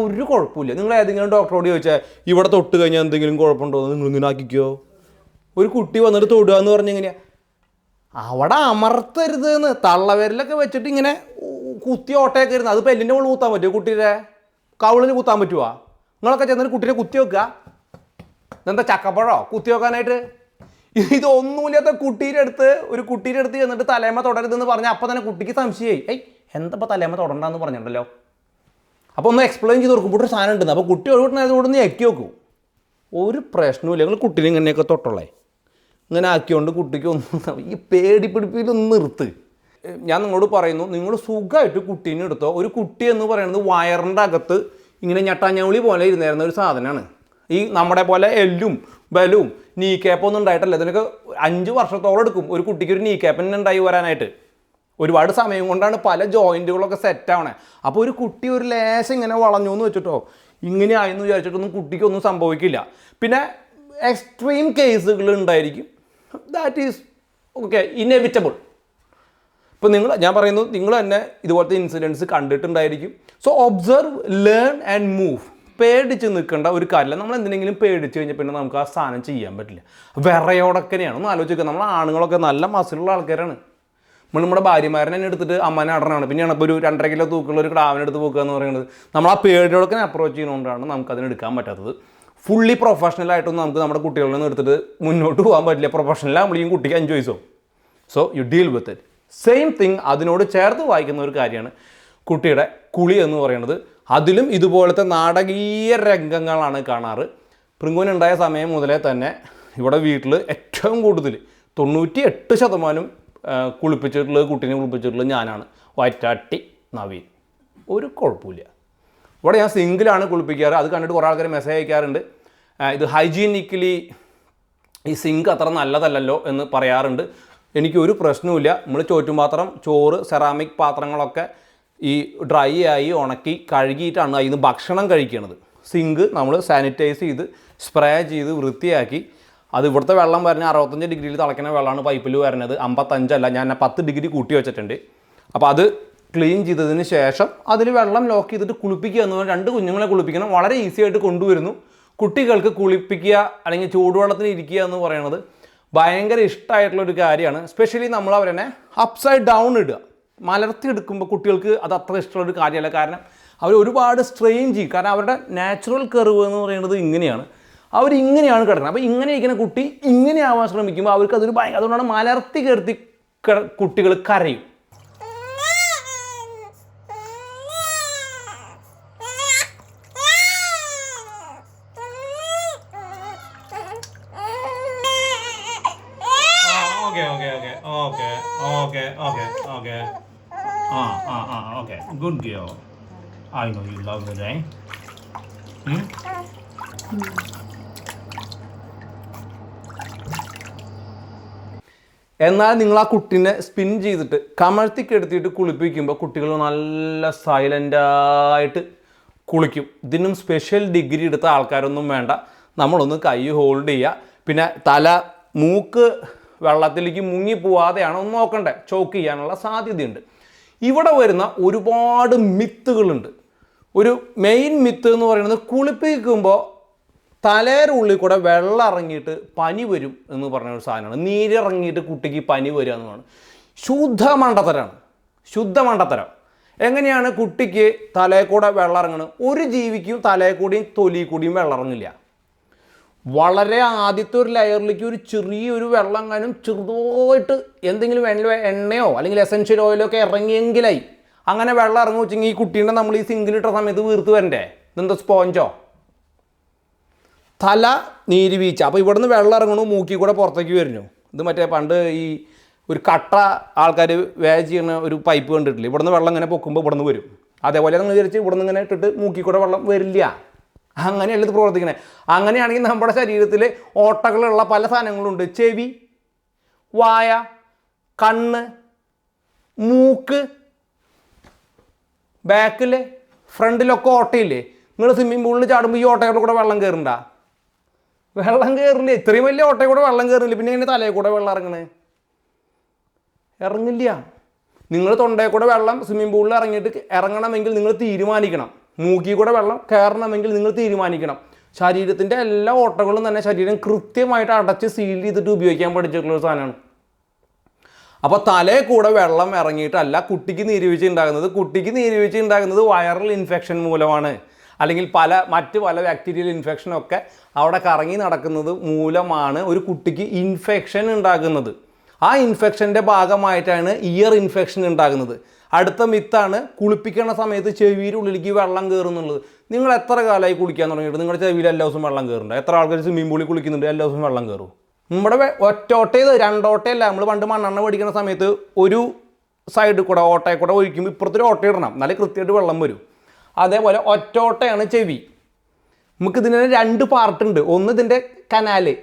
Speaker 1: ഒരു കുഴപ്പമില്ല. നിങ്ങൾ ഏതെങ്കിലും ഡോക്ടറോട് ചോദിച്ചാൽ ഇവിടെ തൊട്ട് കഴിഞ്ഞാൽ എന്തെങ്കിലും കുഴപ്പമുണ്ടോ എന്ന് നിങ്ങൾ ഇങ്ങനെ ആക്കിക്കോ. ഒരു കുട്ടി വന്നിട്ട് തൊടുക എന്ന് പറഞ്ഞാൽ എങ്ങനെയാണ്? അവിടെ അമർത്തരുത് എന്ന്. തള്ളവിരലൊക്കെ വെച്ചിട്ട് ഇങ്ങനെ കുത്തി ഓട്ടയൊക്കെ ഇരുന്ന് അത് പെല്ലിൻ്റെ മുകളിൽ കുത്താൻ പറ്റുമോ? കുട്ടിയുടെ കവിളിന് കുത്താൻ പറ്റുമോ? നിങ്ങളൊക്കെ ചെന്നിട്ട് കുട്ടീനെ കുത്തി വെക്കുക. ഇതെന്താ ചക്കപ്പഴോ കുത്തി വെക്കാനായിട്ട്? ഇതൊന്നുമില്ലാത്ത കുട്ടീൻ്റെ അടുത്ത് ചെന്നിട്ട് തലേമ തൊടരുതെന്ന് പറഞ്ഞാൽ അപ്പം തന്നെ കുട്ടിക്ക് സംശയമായി. എന്താ തലേമ തൊടണ്ടെന്ന് പറഞ്ഞിട്ടുണ്ടല്ലോ. അപ്പോൾ ഒന്ന് എക്സ്പ്ലെയിൻ ചെയ്ത് കൊടുക്കുമ്പോൾ ഒരു സാധനം ഉണ്ടെന്ന്. അപ്പോൾ കുട്ടി ഒഴിവിട്ടുന്നതുകൊണ്ട് നീ ഞെക്കി വെക്കൂ. ഒരു പ്രശ്നമില്ല. നിങ്ങൾ കുട്ടീനെ ഇങ്ങനെയൊക്കെ തൊട്ടുള്ളേ ഇങ്ങനെ ആക്കിയോണ്ട് കുട്ടിക്ക് ഒന്നും ഈ പേടി പിടിപ്പിലൊന്നും നിർത്ത്. ഞാൻ നിങ്ങളോട് പറയുന്നു, നിങ്ങൾ സുഖമായിട്ട് കുട്ടീനെ എടുത്തോ. ഒരു കുട്ടി എന്ന് പറയുന്നത് വയറിൻ്റെ അകത്ത് ഇങ്ങനെ ഞെട്ടാഞ്ഞൗളി പോലെ ഇരുന്നായിരുന്ന ഒരു സാധനമാണ്. ഈ നമ്മുടെ പോലെ എല്ലും ബലവും നീ ക്യാപ്പൊന്നും ഉണ്ടായിട്ടല്ല. ഇതിനൊക്കെ 5 വർഷത്തോളം എടുക്കും ഒരു കുട്ടിക്ക് ഒരു നീ ക്യാപ്പിന് ഉണ്ടായി വരാനായിട്ട്. ഒരുപാട് സമയം കൊണ്ടാണ് പല ജോയിൻറ്റുകളൊക്കെ സെറ്റാവണേ. അപ്പോൾ ഒരു കുട്ടി ഒരു ലേശം ഇങ്ങനെ വളഞ്ഞു എന്ന് വെച്ചിട്ടോ ഇങ്ങനെ ആയെന്ന് വിചാരിച്ചിട്ടൊന്നും കുട്ടിക്കൊന്നും സംഭവിക്കില്ല. പിന്നെ എക്സ്ട്രീം കേസുകൾ ഉണ്ടായിരിക്കും. That is okay, inevitable. ഇപ്പോൾ ഞാൻ പറയുന്നു, നിങ്ങൾ തന്നെ ഇതുപോലത്തെ ഇൻസിഡൻസ് കണ്ടിട്ടുണ്ടായിരിക്കും. So observe, learn and move. പേടിച്ച് നിൽക്കേണ്ട ഒരു കാര്യമില്ല. നമ്മൾ എന്തിനെങ്കിലും പേടിച്ച് കഴിഞ്ഞാൽ പിന്നെ നമുക്ക് ആ സാധനം ചെയ്യാൻ പറ്റില്ല. വിറയോടൊക്കെയാണ്. ഒന്ന് ആലോചിക്കുക, നമ്മൾ ആണുങ്ങളൊക്കെ നല്ല മസിലുള്ള ആൾക്കാരാണ്. നമ്മുടെ ഭാര്യമാരനെ തന്നെ എടുത്തിട്ട് അമ്മനെ അടനാണ്. പിന്നെയാണ് ഇപ്പോൾ ഒരു 2.5 കിലോ തൂക്കുള്ള ഒരു ക്രാവിനെടുത്ത് പോക്കുക എന്ന് പറയുന്നത്. നമ്മൾ ആ പേടിയോടൊക്കെ അപ്രോച്ച് ചെയ്യുന്നതുകൊണ്ടാണ് നമുക്കതിന് എടുക്കാൻ പറ്റാത്തത്. ഫുള്ളി പ്രൊഫഷണലായിട്ടൊന്നും നമുക്ക് നമ്മുടെ കുട്ടികളിൽ നിന്ന് എടുത്തിട്ട് മുന്നോട്ട് പോകാൻ പറ്റില്ല. പ്രൊഫഷണലാകുമ്പോഴേക്കും കുട്ടിക്ക് 5 വയസ്സോ. So you deal with it. Same thing അതിനോട് ചേർത്ത് വായിക്കുന്ന ഒരു കാര്യമാണ് കുട്ടിയുടെ കുളി എന്ന് പറയുന്നത്. അതിലും ഇതുപോലത്തെ നാടകീയ രംഗങ്ങളാണ് കാണാറ്. പ്രിങ്കുവിനുണ്ടായ സമയം മുതലേ തന്നെ ഇവിടെ വീട്ടിൽ ഏറ്റവും കൂടുതൽ 98% കുളിപ്പിച്ചിട്ടുള്ളത്, കുട്ടീനെ കുളിപ്പിച്ചിട്ടുള്ളത് ഞാനാണ്. വയറ്റാട്ടി നവീൻ. ഒരു കുഴപ്പമില്ല. ഇവിടെ ഞാൻ സിംഗിളാണ് കുളിപ്പിക്കാറ്. അത് കണ്ടിട്ട് കുറേ ആൾക്കാർ മെസ്സേജ് അയക്കാറുണ്ട്, ഇത് ഹൈജീനിക്കലി ഈ സിങ്ക് അത്ര നല്ലതല്ലല്ലോ എന്ന് പറയാറുണ്ട്. എനിക്കൊരു പ്രശ്നവുമില്ല. നമ്മൾ ചോറ്റുപാത്രം, ചോറ്, സെറാമിക് പാത്രങ്ങളൊക്കെ ഈ ഡ്രൈ ആയി ഉണക്കി കഴുകിയിട്ടാണ് അതിൽ നിന്ന് ഭക്ഷണം കഴിക്കുന്നത്. സിങ്ക് നമ്മൾ സാനിറ്റൈസ് ചെയ്ത് സ്പ്രേ ചെയ്ത് വൃത്തിയാക്കി, അത് ഇവിടുത്തെ വെള്ളം വരുന്നത് 65 ഡിഗ്രിയിൽ തിളയ്ക്കുന്ന വെള്ളമാണ് പൈപ്പിൽ വരുന്നത്. 55 അല്ല, ഞാൻ 10 ഡിഗ്രി കൂട്ടി വെച്ചിട്ടുണ്ട്. അപ്പോൾ അത് ക്ലീൻ ചെയ്തതിന് ശേഷം അതിൽ വെള്ളം ലോക്ക് ചെയ്തിട്ട് കുളിപ്പിക്കുക എന്ന് പറഞ്ഞാൽ 2 കുഞ്ഞുങ്ങളെ കുളിപ്പിക്കണം. വളരെ ഈസി ആയിട്ട് കൊണ്ടുവരുന്നു. കുട്ടികൾക്ക് കുളിപ്പിക്കുക അല്ലെങ്കിൽ ചൂടുവെള്ളത്തിൽ ഇരിക്കുക എന്ന് പറയുന്നത് ഭയങ്കര ഇഷ്ടമായിട്ടുള്ളൊരു കാര്യമാണ്. സ്പെഷ്യലി നമ്മൾ അവരെ അപ്സൈഡ് ഡൗൺ ഇടുക, മലർത്തി എടുക്കുമ്പോൾ കുട്ടികൾക്ക് അത് അത്ര ഇഷ്ടമുള്ളൊരു കാര്യമല്ല. കാരണം അവർ ഒരുപാട് സ്ട്രെയിൻ ചെയ്യും. കാരണം അവരുടെ നാച്ചുറൽ കർവ് എന്ന് പറയുന്നത് ഇങ്ങനെയാണ്. അവരിങ്ങനെയാണ് കിടക്കുന്നത്. അപ്പോൾ ഇങ്ങനെ ഇരിക്കുന്ന കുട്ടി ഇങ്ങനെ ആവാൻ ശ്രമിക്കുമ്പോൾ അവർക്ക് അതൊരു ഭയങ്കര, അതുകൊണ്ടാണ് മലർത്തി കയർത്തി കുട്ടികൾ കരയും.
Speaker 2: Okay. Good girl. I know you love it, eh?
Speaker 1: എന്നാൽ നിങ്ങൾ ആ കുട്ടീനെ സ്പിൻ ചെയ്തിട്ട് കമഴ്ത്തിക്കെടുത്തിട്ട് കുളിപ്പിക്കുമ്പോൾ കുട്ടികൾ നല്ല സൈലൻ്റായിട്ട് കുളിക്കും. ഇതിനും സ്പെഷ്യൽ ഡിഗ്രി എടുത്ത ആൾക്കാരൊന്നും വേണ്ട. നമ്മളൊന്ന് കൈ ഹോൾഡ് ചെയ്യുക. പിന്നെ തല, മൂക്ക് വെള്ളത്തിലേക്ക് മുങ്ങിപ്പോവാതെയാണ് ഒന്ന് നോക്കണ്ടേ. ചോക്ക് ചെയ്യാനുള്ള സാധ്യതയുണ്ട്. ഇവിടെ വരുന്ന ഒരുപാട് മിത്തുകളുണ്ട്. ഒരു മെയിൻ മിത്ത് എന്ന് പറയുന്നത് കുളിപ്പിക്കുമ്പോൾ തലയുടെ ഉള്ളിൽ കൂടെ വെള്ളം ഇറങ്ങിയിട്ട് പനി വരും എന്ന് പറഞ്ഞ ഒരു സാധനമാണ്. നീരിറങ്ങിയിട്ട് കുട്ടിക്ക് പനി വരിക എന്നതാണ് ശുദ്ധ മണ്ടത്തരം. എങ്ങനെയാണ് കുട്ടിക്ക് തലയിൽ കൂടെ വെള്ളം ഇറങ്ങുന്നത്? ഒരു ജീവിക്കും തലയിൽ കൂടിയും തൊലി കൂടിയും വെള്ളം ഇറങ്ങില്ല. വളരെ ആദ്യത്തെ ഒരു ലെയറിലേക്ക് ഒരു ചെറിയൊരു വെള്ളം കാനും ചെറുതായിട്ട് എന്തെങ്കിലും എണ്ണയോ അല്ലെങ്കിൽ എസെൻഷ്യൽ ഓയിലോ ഒക്കെ ഇറങ്ങിയെങ്കിലായി. അങ്ങനെ വെള്ളം ഇറങ്ങി വെച്ചെങ്കിൽ ഈ കുട്ടീനെ നമ്മൾ ഈ സിങ്കിലിട്ട സമയത്ത് വീർത്ത് വരണ്ടേ? ഇതെന്താ സ്പോഞ്ചോ? തല നീര് വീഴ്ച. അപ്പോൾ ഇവിടുന്ന് വെള്ളം ഇറങ്ങണു, മൂക്കി കൂടെ പുറത്തേക്ക് വരുന്നു. ഇത് മറ്റേ പണ്ട് ഈ ഒരു കട്ട ആൾക്കാർ വേജ് ചെയ്യുന്ന ഒരു പൈപ്പ് കണ്ടിട്ടില്ല, ഇവിടുന്ന് വെള്ളം ഇങ്ങനെ പൊക്കുമ്പോൾ ഇവിടുന്ന് വരും. അതേപോലെ നിങ്ങൾ വിചാരിച്ച് ഇവിടുന്ന് ഇങ്ങനെ ഇട്ടിട്ട് മൂക്കി കൂടെ വെള്ളം വരില്ല. അങ്ങനെയല്ല ഇത് പ്രവർത്തിക്കുന്നത്. അങ്ങനെയാണെങ്കിൽ നമ്മുടെ ശരീരത്തിൽ ഓട്ടകളുള്ള പല സാധനങ്ങളുണ്ട്. ചെവി, വായ, കണ്ണ്, മൂക്ക്, ബാക്കിൽ ഫ്രണ്ടിലൊക്കെ ഓട്ടയില്ലേ? നിങ്ങൾ സ്വിമ്മിംഗ് പൂളിൽ ചാടുമ്പോൾ ഈ ഓട്ടയുടെ കൂടെ വെള്ളം കയറണ്ട? വെള്ളം കയറില്ല. ഇത്രയും വലിയ ഓട്ടയിൽ കൂടെ വെള്ളം കയറില്ല, പിന്നെ ഇങ്ങനെ തലയിൽ കൂടെ വെള്ളം ഇറങ്ങണേ? ഇറങ്ങില്ല. നിങ്ങൾ തൊണ്ടയിൽ കൂടെ വെള്ളം സ്വിമ്മിംഗ് പൂളിൽ ഇറങ്ങണമെങ്കിൽ നിങ്ങൾ തീരുമാനിക്കണം. മൂക്കിൽ കൂടെ വെള്ളം കയറണമെങ്കിൽ നിങ്ങൾ തീരുമാനിക്കണം. ശരീരത്തിൻ്റെ എല്ലാ ഓട്ടകളും തന്നെ ശരീരം കൃത്യമായിട്ട് അടച്ച് സീൽ ചെയ്തിട്ട് ഉപയോഗിക്കാൻ പഠിച്ചിട്ടുള്ള സാധനമാണ്. അപ്പോൾ തലയിൽ കൂടെ വെള്ളം ഇറങ്ങിയിട്ടല്ല കുട്ടിക്ക് നീരുവീഴ്ച ഉണ്ടാകുന്നത്. കുട്ടിക്ക് നീരുവീഴ്ച ഉണ്ടാകുന്നത് വൈറൽ ഇൻഫെക്ഷൻ മൂലമാണ്, അല്ലെങ്കിൽ മറ്റ് പല ബാക്ടീരിയൽ ഇൻഫെക്ഷനൊക്കെ അവിടെ കറങ്ങി നടക്കുന്നത് മൂലമാണ് ഒരു കുട്ടിക്ക് ഇൻഫെക്ഷൻ ഉണ്ടാകുന്നത്. ആ ഇൻഫെക്ഷൻ്റെ ഭാഗമായിട്ടാണ് ഇയർ ഇൻഫെക്ഷൻ ഉണ്ടാകുന്നത്. അടുത്ത മിത്താണ് കുളിപ്പിക്കുന്ന സമയത്ത് ചെവിയുടെ ഉള്ളിലേക്ക് വെള്ളം കയറുന്നുള്ളത്. നിങ്ങൾ എത്ര കാലമായി കുളിക്കാൻ തുടങ്ങിയിട്ട് നിങ്ങളുടെ ചെവിയിൽ എല്ലാ ദിവസവും വെള്ളം കയറുന്നുണ്ട്? എത്ര ആൾക്കാർ സ്വിമ്മിംഗ് പൂളിൽ കുളിക്കുന്നുണ്ട് എല്ലാ ദിവസവും വെള്ളം കയറും? നമ്മുടെ ഒറ്റോട്ടയത് രണ്ടോട്ടയല്ല. നമ്മൾ പണ്ട് മണ്ണെണ്ണ പഠിക്കുന്ന സമയത്ത് ഒരു സൈഡിൽ കൂടെ ഓട്ടയിൽ കൂടെ ഒഴിക്കുമ്പോൾ ഇപ്പുറത്തൊരു ഓട്ട ഇടണം, നല്ല കൃത്യമായിട്ട് വെള്ളം വരും. അതേപോലെ ഒറ്റോട്ടയാണ് ചെവി. നമുക്ക് ഇതിന് 2 പാർട്ടുണ്ട്. ഒന്ന് ഇതിൻ്റെ കനാല്,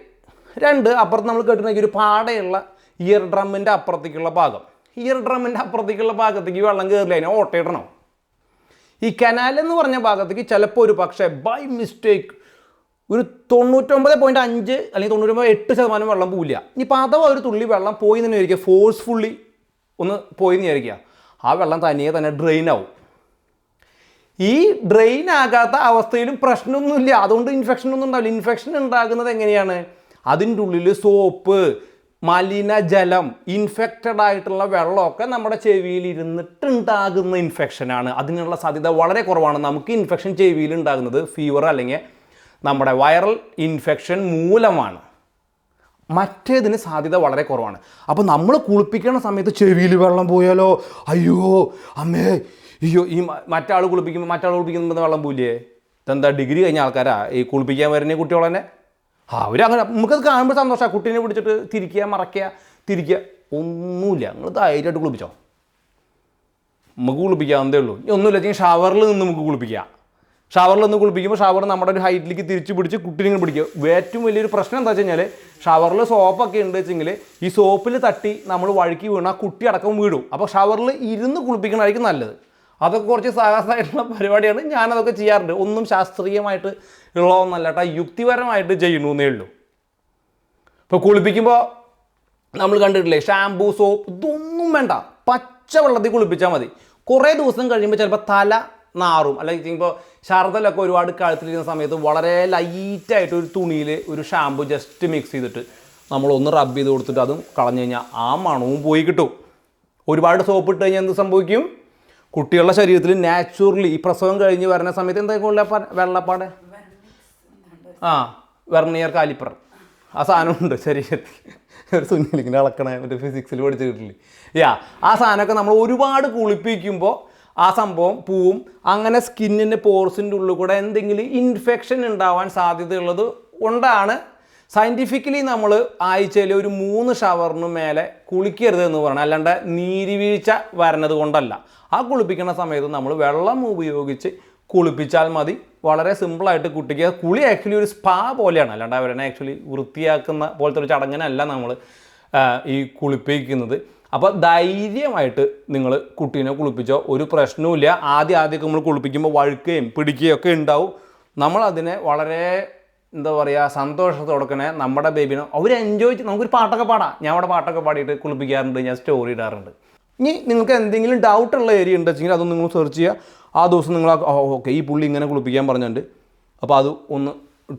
Speaker 1: 2 അപ്പുറത്ത് നമ്മൾ കേട്ടിട്ടുണ്ടെങ്കിൽ ഒരു പാടയുള്ള ഇയർ ഡ്രമ്മിൻ്റെ അപ്പുറത്തേക്കുള്ള ഭാഗം. ഇയർ ഡ്രമ്മിൻ്റെ അപ്പുറത്തേക്കുള്ള ഭാഗത്തേക്ക് വെള്ളം കയറില്ല, അതിനെ ഓട്ടയിടണം. ഈ കനാൽ എന്ന് പറഞ്ഞ ഭാഗത്തേക്ക് ചിലപ്പോൾ ഒരു പക്ഷേ ബൈ മിസ്റ്റേക്ക് ഒരു 99.5 അല്ലെങ്കിൽ 99.8% വെള്ളം പോവില്ല. ഇനിയിപ്പോൾ അഥവാ ഒരു തുള്ളി വെള്ളം പോയി എന്ന് വിചാരിക്കുക, ഫോഴ്സ്ഫുള്ളി ഒന്ന് പോയി എന്ന് വിചാരിക്കുക, ആ വെള്ളം തനിയെ തന്നെ ഡ്രെയിൻ ആവും. ഈ ഡ്രെയിൻ ആകാത്ത അവസ്ഥയിലും പ്രശ്നമൊന്നുമില്ല, അതുകൊണ്ട് ഇൻഫെക്ഷൻ ഒന്നും ഉണ്ടാവില്ല. ഇൻഫെക്ഷൻ ഉണ്ടാകുന്നത് എങ്ങനെയാണ്? അതിൻ്റെ ഉള്ളിൽ സോപ്പ്, മലിനജലം, ഇൻഫെക്റ്റഡ് ആയിട്ടുള്ള വെള്ളമൊക്കെ നമ്മുടെ ചെവിയിൽ ഇരുന്നിട്ടുണ്ടാകുന്ന ഇൻഫെക്ഷനാണ്. അതിനുള്ള സാധ്യത വളരെ കുറവാണ്. നമുക്ക് ഇൻഫെക്ഷൻ ചെവിയിൽ ഉണ്ടാകുന്നത് ഫീവർ അല്ലെങ്കിൽ നമ്മുടെ വൈറൽ ഇൻഫെക്ഷൻ മൂലമാണ്. മറ്റേതിന് സാധ്യത വളരെ കുറവാണ്. അപ്പോൾ നമ്മൾ കുളിപ്പിക്കുന്ന സമയത്ത് ചെവിയിൽ വെള്ളം പോയാലോ, അയ്യോ അമ്മേ, അയ്യോ, ഈ മറ്റാൾ കുളിപ്പിക്കുമ്പോൾ വെള്ളം പോയില്ലേ? ഇതെന്താ ഡിഗ്രി കഴിഞ്ഞ ആൾക്കാരാ ഈ കുളിപ്പിക്കാൻ വരുന്ന കുട്ടികൾ തന്നെ? അവരങ്ങനെ നമുക്കത് കാണുമ്പോൾ സന്തോഷമാണ്. കുട്ടീനെ പിടിച്ചിട്ട് തിരിക്കുക, മറയ്ക്കുക, തിരിക്കുക, ഒന്നുമില്ല. നിങ്ങൾ ധൈര്യമായിട്ട് കുളിപ്പിച്ചോ. നമുക്ക് കുളിപ്പിക്കാവുന്നതേ ഉള്ളൂ. ഒന്നുമില്ല വെച്ചാൽ ഷവറിൽ നിന്ന് നമുക്ക് കുളിപ്പിക്കാം. ഷവറിൽ നിന്ന് കുളിപ്പിക്കുമ്പോൾ ഷവർ നമ്മുടെ ഒരു ഹൈറ്റിലേക്ക് തിരിച്ച് പിടിച്ച് കുട്ടീനെ പിടിക്കുക. ഏറ്റവും വലിയൊരു പ്രശ്നം എന്താ വെച്ച് കഴിഞ്ഞാൽ ഷവറിൽ സോപ്പൊക്കെ ഉണ്ട് വെച്ചെങ്കിൽ ഈ സോപ്പിൽ തട്ടി നമ്മൾ വഴുക്കി വീണാൽ കുട്ടി അടക്കം വീഴും. അപ്പോൾ ഷവറിൽ ഇരുന്ന് കുളിപ്പിക്കണമായിരിക്കും നല്ലത്. അതൊക്കെ കുറച്ച് സാഹസമായിട്ടുള്ള പരിപാടിയാണ്. ഞാനതൊക്കെ ചെയ്യാറുണ്ട്. ഒന്നും ശാസ്ത്രീയമായിട്ട് ഉള്ളതൊന്നല്ല കേട്ടോ, യുക്തിപരമായിട്ട് ചെയ്യണമെന്നേ ഉള്ളൂ. ഇപ്പോൾ കുളിപ്പിക്കുമ്പോൾ നമ്മൾ കണ്ടിട്ടില്ലേ, ഷാമ്പൂ, സോപ്പ്, ഇതൊന്നും വേണ്ട, പച്ച വെള്ളത്തിൽ കുളിപ്പിച്ചാൽ മതി. കുറേ ദിവസം കഴിയുമ്പോൾ ചിലപ്പോൾ തല നാറും. അല്ലെങ്കിൽ ഇപ്പോൾ ഷർദലൊക്കെ ഒരുപാട് കഴുത്തിലിരുന്ന സമയത്ത് വളരെ ലൈറ്റായിട്ട് ഒരു തുണിയിൽ ഒരു ഷാമ്പു ജസ്റ്റ് മിക്സ് ചെയ്തിട്ട് നമ്മളൊന്ന് റബ്ബ് ചെയ്ത് കൊടുത്തിട്ട് അതും കളഞ്ഞു കഴിഞ്ഞാൽ ആ മണവും പോയി കിട്ടും. ഒരുപാട് സോപ്പ് ഇട്ട് കഴിഞ്ഞാൽ എന്ത് സംഭവിക്കും? കുട്ടികളുടെ ശരീരത്തിൽ നാച്ചുറലി ഈ പ്രസവം കഴിഞ്ഞ് വരുന്ന സമയത്ത് എന്തൊക്കെ വെള്ളപ്പാട് വെർണിയർ കാലിപ്പർ ആ സാധനമുണ്ട് ശരീരത്തിൽ. ഒരു സുന്നിലിങ്ങനെ അളക്കണ മറ്റേ ഫിസിക്സിൽ പഠിച്ചിട്ടില്ലേ? ആ സാധനമൊക്കെ നമ്മൾ ഒരുപാട് കുളിപ്പിക്കുമ്പോൾ ആ സംഭവം പോവും. അങ്ങനെ സ്കിന്നിൻ്റെ പോർസിൻ്റെ ഉള്ളിൽ കൂടെ എന്തെങ്കിലും ഇൻഫെക്ഷൻ ഉണ്ടാവാൻ സാധ്യതയുള്ളത് കൊണ്ടാണ് സയൻറ്റിഫിക്കലി നമ്മൾ ആഴ്ചയിൽ ഒരു 3 ഷവറിന് മേലെ കുളിക്കരുത് എന്ന് പറയണം. അല്ലാണ്ട് നീരുവീഴ്ച വരണത് കൊണ്ടല്ല. ആ കുളിപ്പിക്കുന്ന സമയത്ത് നമ്മൾ വെള്ളം ഉപയോഗിച്ച് കുളിപ്പിച്ചാൽ മതി. വളരെ സിമ്പിളായിട്ട് കുട്ടിക്ക് കുളി ആക്ച്വലി ഒരു സ്പാ പോലെയാണ്. അല്ലാണ്ട് അവരെ ആക്ച്വലി വൃത്തിയാക്കുന്ന പോലത്തെ ഒരു ചടങ്ങിനല്ല നമ്മൾ ഈ കുളിപ്പിക്കുന്നത്. അപ്പോൾ ധൈര്യമായിട്ട് നിങ്ങൾ കുട്ടീനെ കുളിപ്പിച്ചോ, ഒരു പ്രശ്നവുമില്ല. ആദ്യമൊക്കെ നമ്മൾ കുളിപ്പിക്കുമ്പോൾ വഴുക്കുകയും പിടിക്കുകയും ഒക്കെ ഉണ്ടാവും. നമ്മളതിനെ വളരെ എന്താ പറയുക സന്തോഷത്തോടെ നമ്മുടെ ബേബിനെ അവർ എൻജോയ് ചെയ്ത് നമുക്കൊരു പാട്ടൊക്കെ പാടാം. ഞാൻ അവിടെ പാട്ടൊക്കെ പാടിയിട്ട് കുളിപ്പിക്കാറുണ്ട്, ഞാൻ സ്റ്റോറി ഇടാറുണ്ട്. ഇനി നിങ്ങൾക്ക് എന്തെങ്കിലും ഡൗട്ടുള്ള ഏരിയ ഉണ്ടെങ്കിൽ അതൊന്ന് നിങ്ങൾ സെർച്ച് ചെയ്യുക. ആ ദിവസം നിങ്ങൾ ഓക്കെ ഈ പുള്ളി ഇങ്ങനെ കുളിപ്പിക്കാൻ പറഞ്ഞിട്ടുണ്ട്, അപ്പോൾ അത് ഒന്ന്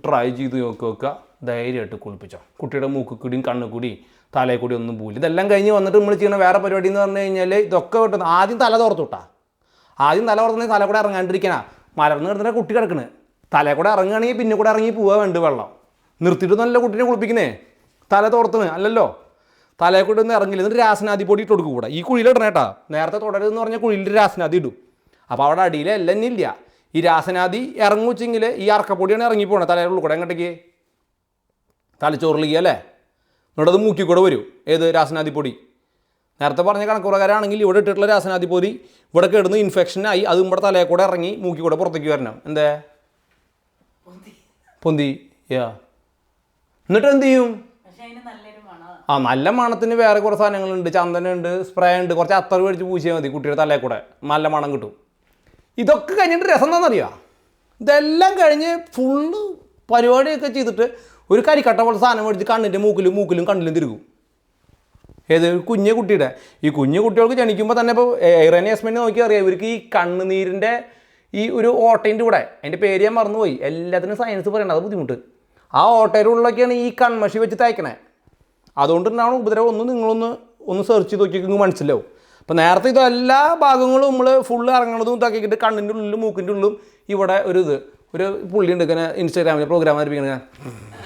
Speaker 1: ട്രൈ ചെയ്ത് നോക്കുക. ധൈര്യമായിട്ട് കുളിപ്പിച്ചോ. കുട്ടിയുടെ മൂക്കുകൂടിയും കണ്ണുകൂടിയും തലയിൽ കൂടി ഒന്നും പോയില്ല. ഇതെല്ലാം കഴിഞ്ഞ് വന്നിട്ട് നമ്മൾ ചെയ്യുന്ന വേറെ പരിപാടി എന്ന് പറഞ്ഞു കഴിഞ്ഞാൽ ഇതൊക്കെ കിട്ടുന്നത് ആദ്യം തല തുറത്തുവിട്ടാ. ആദ്യം തല തുറന്നെങ്കിൽ തല കൂടെ ഇറങ്ങാണ്ടിരിക്കണ മലർന്ന് കിടന്നിട്ട് കുട്ടി കിടക്കണ്. തല കൂടെ ഇറങ്ങുകയാണെങ്കിൽ പിന്നെ കൂടെ ഇറങ്ങി പോവുക വേണ്ട വെള്ളം. നിർത്തിയിട്ട് നല്ല കുട്ടീനെ കുളിപ്പിക്കുന്നേ, തല തോർത്തണ് അല്ലല്ലോ, തലയെ കൂടെ ഒന്ന് ഇറങ്ങില്ല. എന്നിട്ട് രാസനാദി പൊടി ഇട്ട് കൊടുക്കും കൂടെ. ഈ കുഴിയിലിടണേട്ടാ, നേരത്തെ തുടരുതെന്ന് പറഞ്ഞാൽ കുഴിയിൽ രാസനാദി ഇടും. അപ്പോൾ അവിടെ അടിയിൽ എല്ലാം ഇല്ല. ഈ രാസനാദി ഇറങ്ങുവെച്ചെങ്കിൽ ഈ അറക്കപ്പൊടിയാണ് ഇറങ്ങിപ്പോണേ തലയുടെ കൂടെ. എങ്ങോട്ടേക്ക്? തലച്ചോറിലേക്ക് അല്ലേ. എന്നിട്ട് അത് മൂക്കി കൂടെ വരും. ഏത്? രാസനാദി പൊടി. നേരത്തെ പറഞ്ഞ കണക്ക് പ്രകാരമാണെങ്കിൽ ഇവിടെ ഇട്ടിട്ടുള്ള രാസനാദി പൊടി ഇവിടെ കിടന്ന് ഇൻഫെക്ഷനായി അത് നമ്മുടെ തലയെ കൂടെ ഇറങ്ങി മൂക്കി കൂടെ പുറത്തേക്ക് വരണം. എന്തേ? പൊന്തി. എന്നിട്ട് എന്ത് ചെയ്യും? നല്ല മണത്തിന് വേറെ കുറേ സാധനങ്ങളുണ്ട്. ചന്ദനുണ്ട്, സ്പ്രേ ഉണ്ട്, കുറച്ച് അത്തറ് മേടിച്ച് പൂശിയാൽ മതി കുട്ടിയുടെ തലയിൽ കൂടെ, നല്ല മണം കിട്ടും. ഇതൊക്കെ കഴിഞ്ഞിട്ട് രസം എന്താണെന്നറിയാം? ഇതെല്ലാം കഴിഞ്ഞ് ഫുള്ള് പരിപാടിയൊക്കെ ചെയ്തിട്ട് ഒരു കരിക്കട്ട പോലെ സാധനം മേടിച്ച് കണ്ണിൻ്റെ മൂക്കിലും കണ്ണിലും തിരുകും. ഏത്? കുഞ്ഞു കുട്ടിയുടെ. ഈ കുഞ്ഞു കുട്ടികൾക്ക് ജനിക്കുമ്പോൾ തന്നെ ഇപ്പോൾ എയറേനി എസ്മെൻറ്റ് നോക്കി അറിയാം, ഇവർക്ക് ഈ കണ്ണുനീരിൻ്റെ ഈ ഒരു ഓട്ടേൻ്റെ കൂടെ, അതിൻ്റെ പേര് ഞാൻ മറന്നുപോയി, എല്ലാത്തിനും സയൻസ് പറയണത്, അത് ബുദ്ധിമുട്ട്. ആ ഓട്ടയുടെ ഉള്ളിലൊക്കെയാണ് ഈ കൺമഷി വെച്ച് തയ്ക്കണേ. അതുകൊണ്ടുണ്ടാവണം ഉപദ്രവം. ഒന്ന് സെർച്ച് ചെയ്ത് നോക്കി നിങ്ങൾക്ക് മനസ്സിലാവും. അപ്പോൾ നേരത്തെ ഇത് എല്ലാ ഭാഗങ്ങളും നമ്മൾ ഫുള്ള് ഇറങ്ങണതും ഇതാക്കിയിട്ട് കണ്ണിൻ്റെ ഉള്ളിലും മൂക്കിൻ്റെ ഉള്ളിലും ഇവിടെ ഒരു പുള്ളി ഉണ്ട് ഇങ്ങനെ ഇൻസ്റ്റാഗ്രാമിൽ പ്രോഗ്രാം ആയിരിക്കണം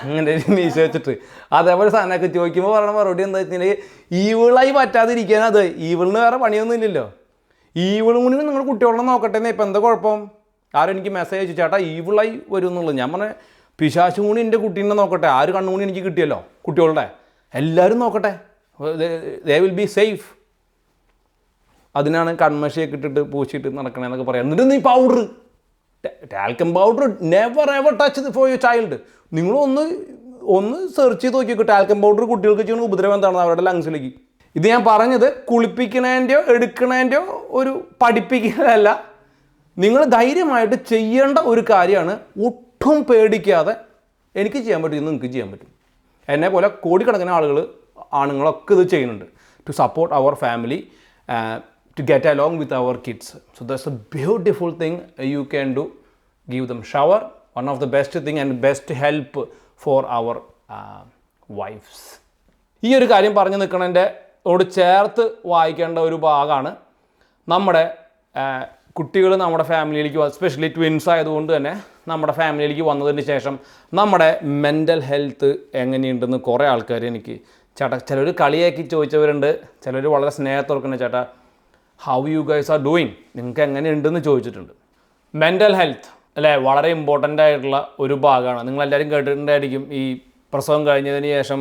Speaker 1: അങ്ങനെ മീശ വെച്ചിട്ട് അതേപോലെ സാധനമൊക്കെ ചോദിക്കുമ്പോൾ പറയണ മറുപടി എന്താ വെച്ചിട്ടുണ്ടെങ്കിൽ ഈവിളായി പറ്റാതിരിക്കാൻ. അത് ഈവിളിന് വേറെ പണിയൊന്നും ഇല്ലല്ലോ. ഈവിളും കൂടി നിങ്ങൾ കുട്ടികളെ നോക്കട്ടെ, ഇപ്പം എന്താ കുഴപ്പം? ആരും എനിക്ക് മെസ്സേജ് അയച്ചു ചേട്ടാ ഈവിളായി വരും എന്നുള്ളത്. ഞാൻ പറഞ്ഞ പിശാശും കൂടി എൻ്റെ കുട്ടീനെ നോക്കട്ടെ, ആ ഒരു കണ്ണുകൂടി എനിക്ക് കിട്ടിയല്ലോ കുട്ടികളുടെ. എല്ലാവരും നോക്കട്ടെ, ദേ വിൽ ബി സേഫ്. അതിനാണ് കൺമഷിയൊക്കെ ഇട്ടിട്ട് പൂച്ചിട്ട് നടക്കണേന്നൊക്കെ പറയാം. എന്നിട്ട് നീ powder, talcum powder never ever touch for your child. നിങ്ങളൊന്ന് സെർച്ച് ചെയ്ത് നോക്കിക്കോ ടാൽക്കം പൗഡർ കുട്ടികൾക്ക് ചെയ്യുന്ന ഉപദ്രവം എന്താണെന്ന് അവരുടെ ലങ്സിലേക്ക്. ഇത് ഞാൻ പറഞ്ഞത് കുളിപ്പിക്കണേൻ്റെയോ എടുക്കണേൻ്റെയോ ഒരു പഠിപ്പിക്കലല്ല. നിങ്ങൾ ധൈര്യമായിട്ട് ചെയ്യേണ്ട ഒരു കാര്യമാണ്. ഒട്ടും പേടിക്കാതെ എനിക്ക് ചെയ്യാൻ പറ്റും, നിങ്ങൾക്ക് ചെയ്യാൻ പറ്റും. എന്നെ പോലെ കോടിക്കണക്കിന് ആണുങ്ങളൊക്കെ ഇത് ചെയ്യുന്നുണ്ട്. ടു സപ്പോർട്ട് അവർ family, to get along with our kids. So that's a beautiful thing you can do. Give them shower, one of the best thing and best help for our wives. ഈ ഒരു കാര്യം പറഞ്ഞു നിൽക്കണതിൻ്റെ ഓട് ചേർത്ത് വായിക്കേണ്ട ഒരു ഭാഗമാണ് നമ്മുടെ കുട്ടികൾ നമ്മുടെ ഫാമിലിയിലേക്ക്, എസ്പെഷ്യലി ട്വിൻസ് ആയതുകൊണ്ട് തന്നെ നമ്മുടെ ഫാമിലിയിലേക്ക് വന്നതിന് ശേഷം നമ്മുടെ മെൻ്റൽ ഹെൽത്ത് എങ്ങനെയുണ്ടെന്ന് കുറേ ആൾക്കാർ എനിക്ക് ചിലർ കളിയാക്കി ചോദിച്ചവരുണ്ട്, ചിലർ വളരെ സ്നേഹത്തോർക്കുന്ന ചേട്ടാ how you guys are doing, നിങ്ങൾക്ക് എങ്ങനെയുണ്ടെന്ന് ചോദിച്ചിട്ടുണ്ട്. മെൻ്റൽ ഹെൽത്ത് അല്ലേ, വളരെ ഇമ്പോർട്ടൻ്റ് ആയിട്ടുള്ള ഒരു ഭാഗമാണ്. നിങ്ങളെല്ലാവരും കേട്ടിട്ടുണ്ടായിരിക്കും ഈ പ്രസവം കഴിഞ്ഞതിന് ശേഷം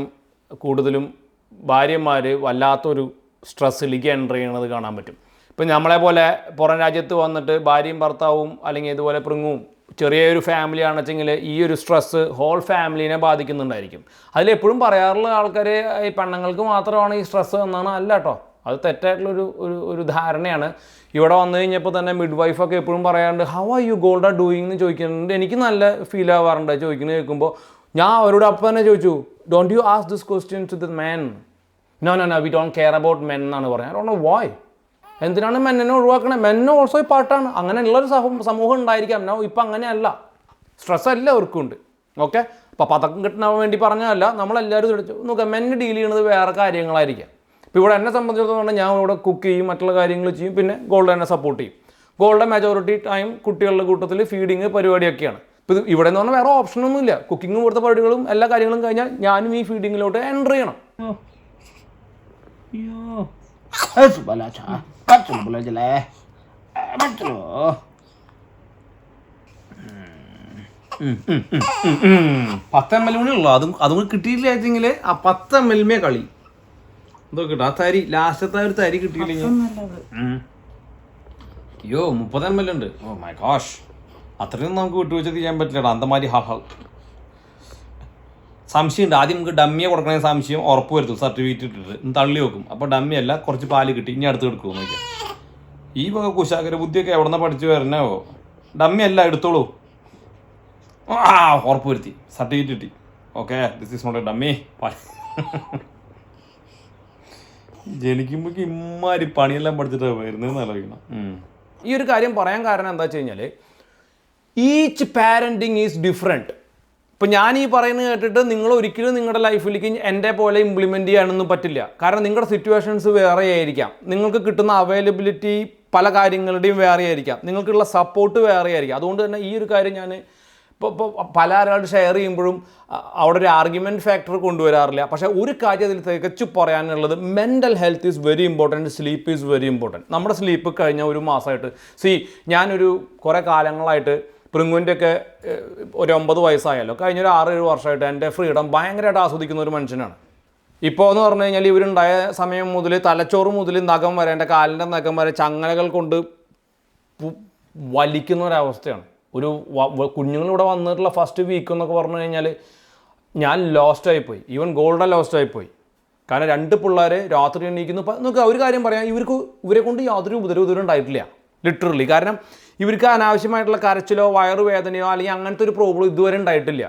Speaker 1: കൂടുതലും ഭാര്യമാർ വല്ലാത്തൊരു സ്ട്രെസ്സിലേക്ക് എൻ്റർ ചെയ്യണത് കാണാൻ പറ്റും. ഇപ്പം നമ്മളെ പോലെ പുറം രാജ്യത്ത് വന്നിട്ട് ഭാര്യയും ഭർത്താവും അല്ലെങ്കിൽ ഇതുപോലെ പ്രിങ്ങും ചെറിയൊരു ഫാമിലി ആണെന്ന് വെച്ചെങ്കിൽ ഈ ഒരു സ്ട്രെസ്സ് ഹോൾ ഫാമിലീനെ ബാധിക്കുന്നുണ്ടായിരിക്കും. അതിലെപ്പോഴും പറയാറുള്ള ആൾക്കാർ ഈ പെണ്ണുങ്ങൾക്ക് മാത്രമാണ് ഈ സ്ട്രെസ്സ് എന്നാണ്. അല്ല കേട്ടോ, അത് തെറ്റായിട്ടുള്ളൊരു ഒരു ധാരണയാണ്. ഇവിടെ വന്നു കഴിഞ്ഞപ്പോൾ തന്നെ മിഡ് വൈഫൊക്കെ എപ്പോഴും പറയാറുണ്ട് how are you Golda doing എന്ന് ചോദിക്കുന്നുണ്ട്. എനിക്ക് നല്ല ഫീൽ ആവാറുണ്ട് ചോദിക്കുന്നത് കേൾക്കുമ്പോൾ. ഞാൻ അവരോട് അപ്പം തന്നെ ചോദിച്ചു, don't you ask this question to the men? No we don't care about men എന്നാണ് പറയുന്നത്. I don't know why. എന്തിനാണ് മെന്നിനെ ഒഴിവാക്കണേ? മെന്നും ഓൾസോ പാർട്ടാണ്. അങ്ങനെയുള്ളൊരു സമൂഹം ഉണ്ടായിരിക്കാം. ഇപ്പം അങ്ങനെയല്ല, സ്ട്രെസ് എല്ലാവർക്കും ഉണ്ട്. ഓക്കെ, അപ്പോൾ പതക്കം കിട്ടാൻ വേണ്ടി പറഞ്ഞതല്ല. നമ്മളെല്ലാവരും നോക്കാം, മെന്ന് ഡീൽ ചെയ്യുന്നത് വേറെ കാര്യങ്ങളായിരിക്കാം. ഇപ്പോൾ ഇവിടെ എന്നെ സംബന്ധിച്ചിടത്തോളം ഞാൻ ഇവിടെ കുക്ക് ചെയ്യും, മറ്റുള്ള കാര്യങ്ങൾ ചെയ്യും, പിന്നെ ഗോൾഡ് എന്നെ സപ്പോർട്ട് ചെയ്യും. ഗോൾഡ് മെജോറിറ്റി ടൈം കുട്ടികളുടെ കൂട്ടത്തിൽ ഫീഡിങ് പരിപാടിയൊക്കെയാണ്. ഇപ്പോൾ ഇവിടെ എന്ന് പറഞ്ഞാൽ വേറെ ഓപ്ഷനൊന്നുമില്ല. കുക്കിങ്ങും ഇവിടുത്തെ പരിപാടികളും എല്ലാ കാര്യങ്ങളും കഴിഞ്ഞാൽ ഞാനും ഈ ഫീഡിങ്ങിലോട്ട് എൻ്റർ ചെയ്യണം. പത്ത് ml കൂടി ഉള്ളൂ. അതും കിട്ടിയില്ലെങ്കിൽ ആ 10 ml കളി ഇതൊക്കെ കിട്ടും. ആ തരി ലാസ്റ്റത്തെ ഒരു തരി കിട്ടിയില്ലെങ്കിൽ അയ്യോ 30 ml ഉണ്ട്. ഓ മൈ ഗോഷ്, അത്രയും നമുക്ക് വിട്ടുവെച്ച് ചെയ്യാൻ പറ്റില്ലടാ. അന്തമാരി സംശയമുണ്ട്. ആദ്യം നമുക്ക് ഡമ്മിയെ കൊടുക്കണ സംശയം ഉറപ്പ് വരുത്തും, സർട്ടിഫിക്കറ്റ് ഇട്ടിട്ട് തള്ളി വെക്കും. അപ്പോൾ ഡമ്മിയല്ല, കുറച്ച് പാല് കിട്ടി, ഇനി അടുത്ത് എടുക്കുമെന്ന് നോക്കിയാൽ ഈ വക കുശാകര ബുദ്ധിയൊക്കെ എവിടെ നിന്ന് പഠിച്ചു വരണോ? ഡമ്മിയല്ല, എടുത്തോളൂ. ഉറപ്പ് വരുത്തി, സർട്ടിഫിക്കറ്റ് കിട്ടി. Okay, this is not a dummy. ജനിക്കുമ്പോൾ ഇമ്മാരി പണിയെല്ലാം പഠിച്ചിട്ട് വരുന്നതെന്ന് ആലോചിക്കണം. ഈ ഒരു കാര്യം പറയാൻ കാരണം എന്താ വെച്ച് കഴിഞ്ഞാൽ ഈച്ച് പാരൻറ്റിങ് ഈസ് ഡിഫറെൻറ്റ്. ഇപ്പം ഞാൻ ഈ പറയുന്നത് കേട്ടിട്ട് നിങ്ങൾ ഒരിക്കലും നിങ്ങളുടെ ലൈഫിലേക്ക് എൻ്റെ പോലെ ഇംപ്ലിമെൻറ്റ് ചെയ്യാനൊന്നും പറ്റില്ല. കാരണം നിങ്ങളുടെ സിറ്റുവേഷൻസ് വേറെ ആയിരിക്കാം, നിങ്ങൾക്ക് കിട്ടുന്ന അവൈലബിലിറ്റി പല കാര്യങ്ങളുടെയും വേറെ ആയിരിക്കാം, നിങ്ങൾക്കുള്ള സപ്പോർട്ട് വേറെ ആയിരിക്കാം. അതുകൊണ്ട് തന്നെ ഈ ഒരു കാര്യം ഞാൻ ഇപ്പോൾ പല ആളുകൾ ഷെയർ ചെയ്യുമ്പോഴും അവിടെ ഒരു ആർഗ്യുമെൻറ്റ് ഫാക്ടർ കൊണ്ടുവരാറില്ല. പക്ഷേ ഒരു കാര്യം അതിൽ തികച്ചു പറയാനുള്ളത് mental health is very important, sleep is very important. നമ്മുടെ സ്ലീപ്പ് കഴിഞ്ഞ ഒരു മാസമായിട്ട് ഞാനൊരു കുറേ കാലങ്ങളായിട്ട് പ്രിങ്ങുവിൻ്റെയൊക്കെ ഒരു 9 വയസ്സായല്ലോ, കഴിഞ്ഞൊരു 6-7 വർഷമായിട്ട് എൻ്റെ ഫ്രീഡം ഭയങ്കരമായിട്ട് ആസ്വദിക്കുന്ന ഒരു മനുഷ്യനാണ്. ഇപ്പോൾ എന്ന് പറഞ്ഞു കഴിഞ്ഞാൽ ഇവരുണ്ടായ സമയം മുതൽ തലച്ചോറ് മുതൽ നഖം വരെ, എൻ്റെ കാലിൻ്റെ നഖം വരെ ചങ്ങലകൾ കൊണ്ട് വലിക്കുന്ന ഒരവസ്ഥയാണ്. ഒരു കുഞ്ഞുങ്ങളിവിടെ വന്നിട്ടുള്ള ഫസ്റ്റ് വീക്ക് എന്നൊക്കെ പറഞ്ഞു കഴിഞ്ഞാൽ ഞാൻ ലോസ്റ്റായിപ്പോയി. Even golden ലോസ്റ്റായിപ്പോയി. കാരണം 2 പിള്ളേർ രാത്രി എണീക്കുന്നു. നമുക്ക് ഒരു കാര്യം പറയാം, ഇവരെ കൊണ്ട് യാതൊരു ഉപദ്രവം ഉണ്ടായിട്ടില്ല ലിറ്ററലി. കാരണം ഇവർക്ക് അനാവശ്യമായിട്ടുള്ള കരച്ചിലോ വയറുവേദനയോ അല്ലെങ്കിൽ അങ്ങനത്തെ ഒരു പ്രോബ്ലം ഇതുവരെ ഉണ്ടായിട്ടില്ല.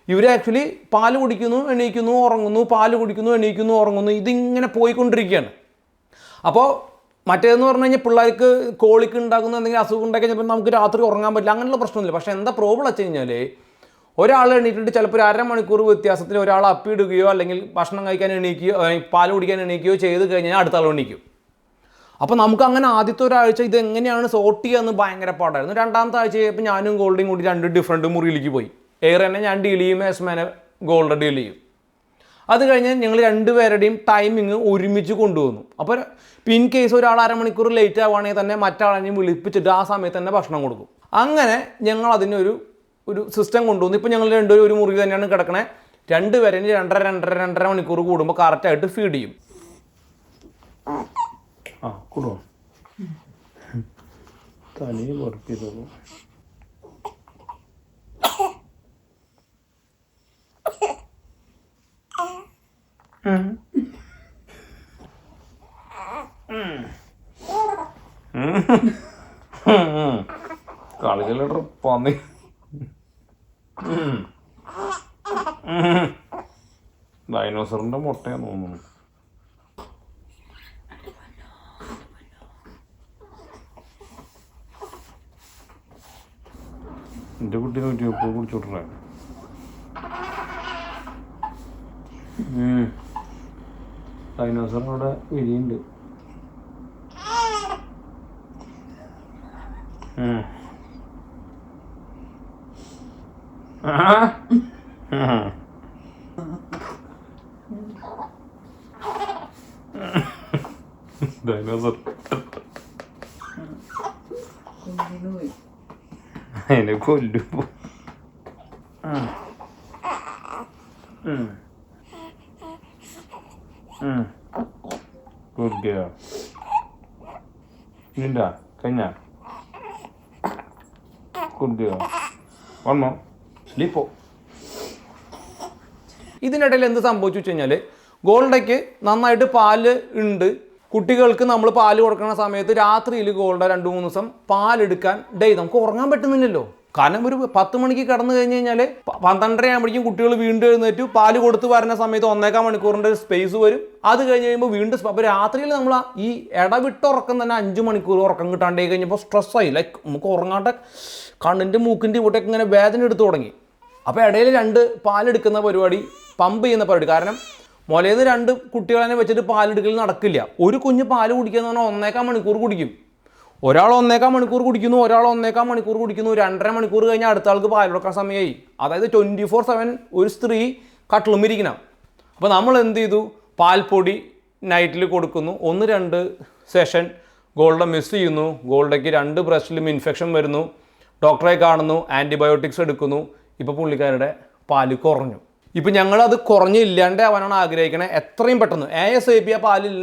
Speaker 1: ഇവർ ആക്ച്വലി പാല് കുടിക്കുന്നു, എണീക്കുന്നു, ഉറങ്ങുന്നു, പാല് കുടിക്കുന്നു, എണീക്കുന്നു, ഉറങ്ങുന്നു, ഇതിങ്ങനെ പോയിക്കൊണ്ടിരിക്കുകയാണ്. അപ്പോൾ മറ്റേതെന്ന് പറഞ്ഞു കഴിഞ്ഞാൽ പിള്ളേർക്ക് കോളിക്ക് ഉണ്ടാക്കുന്ന എന്തെങ്കിലും അസുഖം ഉണ്ടാക്കി കഴിഞ്ഞാൽ നമുക്ക് രാത്രി ഉറങ്ങാൻ പറ്റില്ല, അങ്ങനെയുള്ള പ്രശ്നമൊന്നുമില്ല. പക്ഷേ എന്താ പ്രോബ്ലം വെച്ച് കഴിഞ്ഞാൽ ഒരാൾ എണീറ്റിട്ട് ചിലപ്പോൾ ഒരു 1/2 മണിക്കൂർ വ്യത്യാസത്തിൽ ഒരാൾ അപ്പിടുകയോ അല്ലെങ്കിൽ ഭക്ഷണം കഴിക്കാൻ എണീക്കുകയോ പാല് കുടിക്കാൻ എണീക്കുകയോ ചെയ്ത് കഴിഞ്ഞാൽ അടുത്ത ആൾ എണീക്കും. അപ്പോൾ നമുക്ക് അങ്ങനെ ആദ്യത്തെ ഒരാഴ്ച ഇതെങ്ങനെയാണ് സോർട്ട് ചെയ്യുക എന്ന് ഭയങ്കര പാടായിരുന്നു. 2ാമത്തെ ആഴ്ച കഴിഞ്ഞപ്പോൾ ഞാനും ഗോൾഡും കൂടി 2 ഡിഫറെൻറ്റ് മുറിയിലേക്ക് പോയി. എയർ തന്നെ ഞാൻ ഡീൽ ചെയ്യും, എസ്മാനെ ഗോൾഡ് ഡീൽ ചെയ്യും. അത് കഴിഞ്ഞ് ഞങ്ങൾ 2 പേരുടെയും ടൈമിങ് ഒരുമിച്ച് കൊണ്ടുവന്നു. അപ്പോൾ ഇൻ കേസ് ഒരാൾ 1/2 മണിക്കൂർ ലേറ്റ് ആവുകയാണെങ്കിൽ തന്നെ മറ്റാളെയും വിളിപ്പിച്ചിട്ട് ആ സമയത്ത് തന്നെ ഭക്ഷണം കൊടുക്കും. അങ്ങനെ ഞങ്ങൾ അതിനൊരു സിസ്റ്റം കൊണ്ടുവന്നു. ഇപ്പോൾ ഞങ്ങൾ 2 ഒരു മുറി തന്നെയാണ് കിടക്കണേ. 2 പേരെ 2.5 മണിക്കൂർ കൂടുമ്പോൾ കറക്റ്റായിട്ട് ഫീഡ് ചെയ്യും. കൊടുക്കും തലയിൽ വർക്ക് ചെയ്തോളൂ. കളികളിട്ട് പന്നി ഡൈനോസറിന്റെ മുട്ടയാന്ന് തോന്നുന്നു. എൻ്റെ കുട്ടീനെ പറ്റി എപ്പോൾ കുടിച്ചോട്ടേ. ഡൈനോസർ അവിടെ വിരിയുണ്ട്. ഡൈനോസർ അതിനെ കൊല്ലുമ്പോ നിണ്ടാ കഴിഞ്ഞ കുടിയോ വന്നോ സ്ലീപ്പോ. ഇതിനിടയിൽ എന്ത് സംഭവിച്ചു വെച്ച് കഴിഞ്ഞാൽ ഗോൾഡയ്ക്ക് നന്നായിട്ട് പാല് ഉണ്ട്. കുട്ടികൾക്ക് നമ്മൾ പാല് കൊടുക്കുന്ന സമയത്ത് രാത്രിയിൽ ഗോൾഡ 2-3 ദിവസം പാലെടുക്കാൻ നമുക്ക് ഉറങ്ങാൻ പറ്റുന്നില്ലല്ലോ. കാരണം ഒരു 10 മണിക്ക് കിടന്നു കഴിഞ്ഞ് കഴിഞ്ഞാൽ 12:30 ആകുമ്പോഴേക്കും കുട്ടികൾ വീണ്ടും എഴുന്നേറ്റ് പാല് കൊടുത്ത് വരുന്ന സമയത്ത് 1.25 മണിക്കൂറിൻ്റെ സ്പേസ് വരും. അത് കഴിഞ്ഞ് കഴിയുമ്പോൾ വീണ്ടും അപ്പോൾ രാത്രിയിൽ നമ്മൾ ഈ ഇടവിട്ട് ഉറക്കം തന്നെ 5 മണിക്കൂർ ഉറക്കം കിട്ടാണ്ടേ കഴിഞ്ഞപ്പോൾ സ്ട്രെസ്സായി. ലൈക്ക് നമുക്ക് ഉറങ്ങാണ്ട് കണ്ണിൻ്റെ മൂക്കിൻ്റെ ഇവിടെയൊക്കെ ഇങ്ങനെ വേദന എടുത്തു തുടങ്ങി. അപ്പോൾ ഇടയിൽ 2 പാലെടുക്കുന്ന പരിപാടി, പമ്പ് ചെയ്യുന്ന പരിപാടി. കാരണം മുലയിൽ 2 കുട്ടികളെ വെച്ചിട്ട് പാലെടുക്കൽ നടക്കില്ല. ഒരു കുഞ്ഞ് പാല് കുടിക്കുക എന്ന് പറഞ്ഞാൽ 1.25 മണിക്കൂർ കുടിക്കും. ഒരാൾ 1.25 മണിക്കൂർ കുടിക്കുന്നു, ഒരാൾ 1.25 മണിക്കൂർ കുടിക്കുന്നു. 2.5 മണിക്കൂർ കഴിഞ്ഞാൽ അടുത്ത ആൾക്ക് പാൽ കൊടുക്കാൻ സമയമായി. അതായത് 24/7 ഒരു സ്ത്രീ കട്ടിലുമിരിക്കണം. അപ്പോൾ നമ്മൾ എന്ത് ചെയ്തു, പാൽപ്പൊടി നൈറ്റിൽ കൊടുക്കുന്നു. 1-2 സെഷൻ ഗോൾഡ മിസ് ചെയ്യുന്നു. ഗോൾഡയ്ക്ക് 2 ബ്രസ്റ്റിലും ഇൻഫെക്ഷൻ വരുന്നു. ഡോക്ടറെ കാണുന്നു, ആൻറ്റിബയോട്ടിക്സ് എടുക്കുന്നു. ഇപ്പോൾ പുള്ളിക്കാരുടെ പാല് കുറഞ്ഞു. ഇപ്പം ഞങ്ങളത് കുറഞ്ഞില്ലാണ്ട് ആവാനാണ് ആഗ്രഹിക്കണത്. എത്രയും പെട്ടെന്ന് ASAP ആ പാലിൽ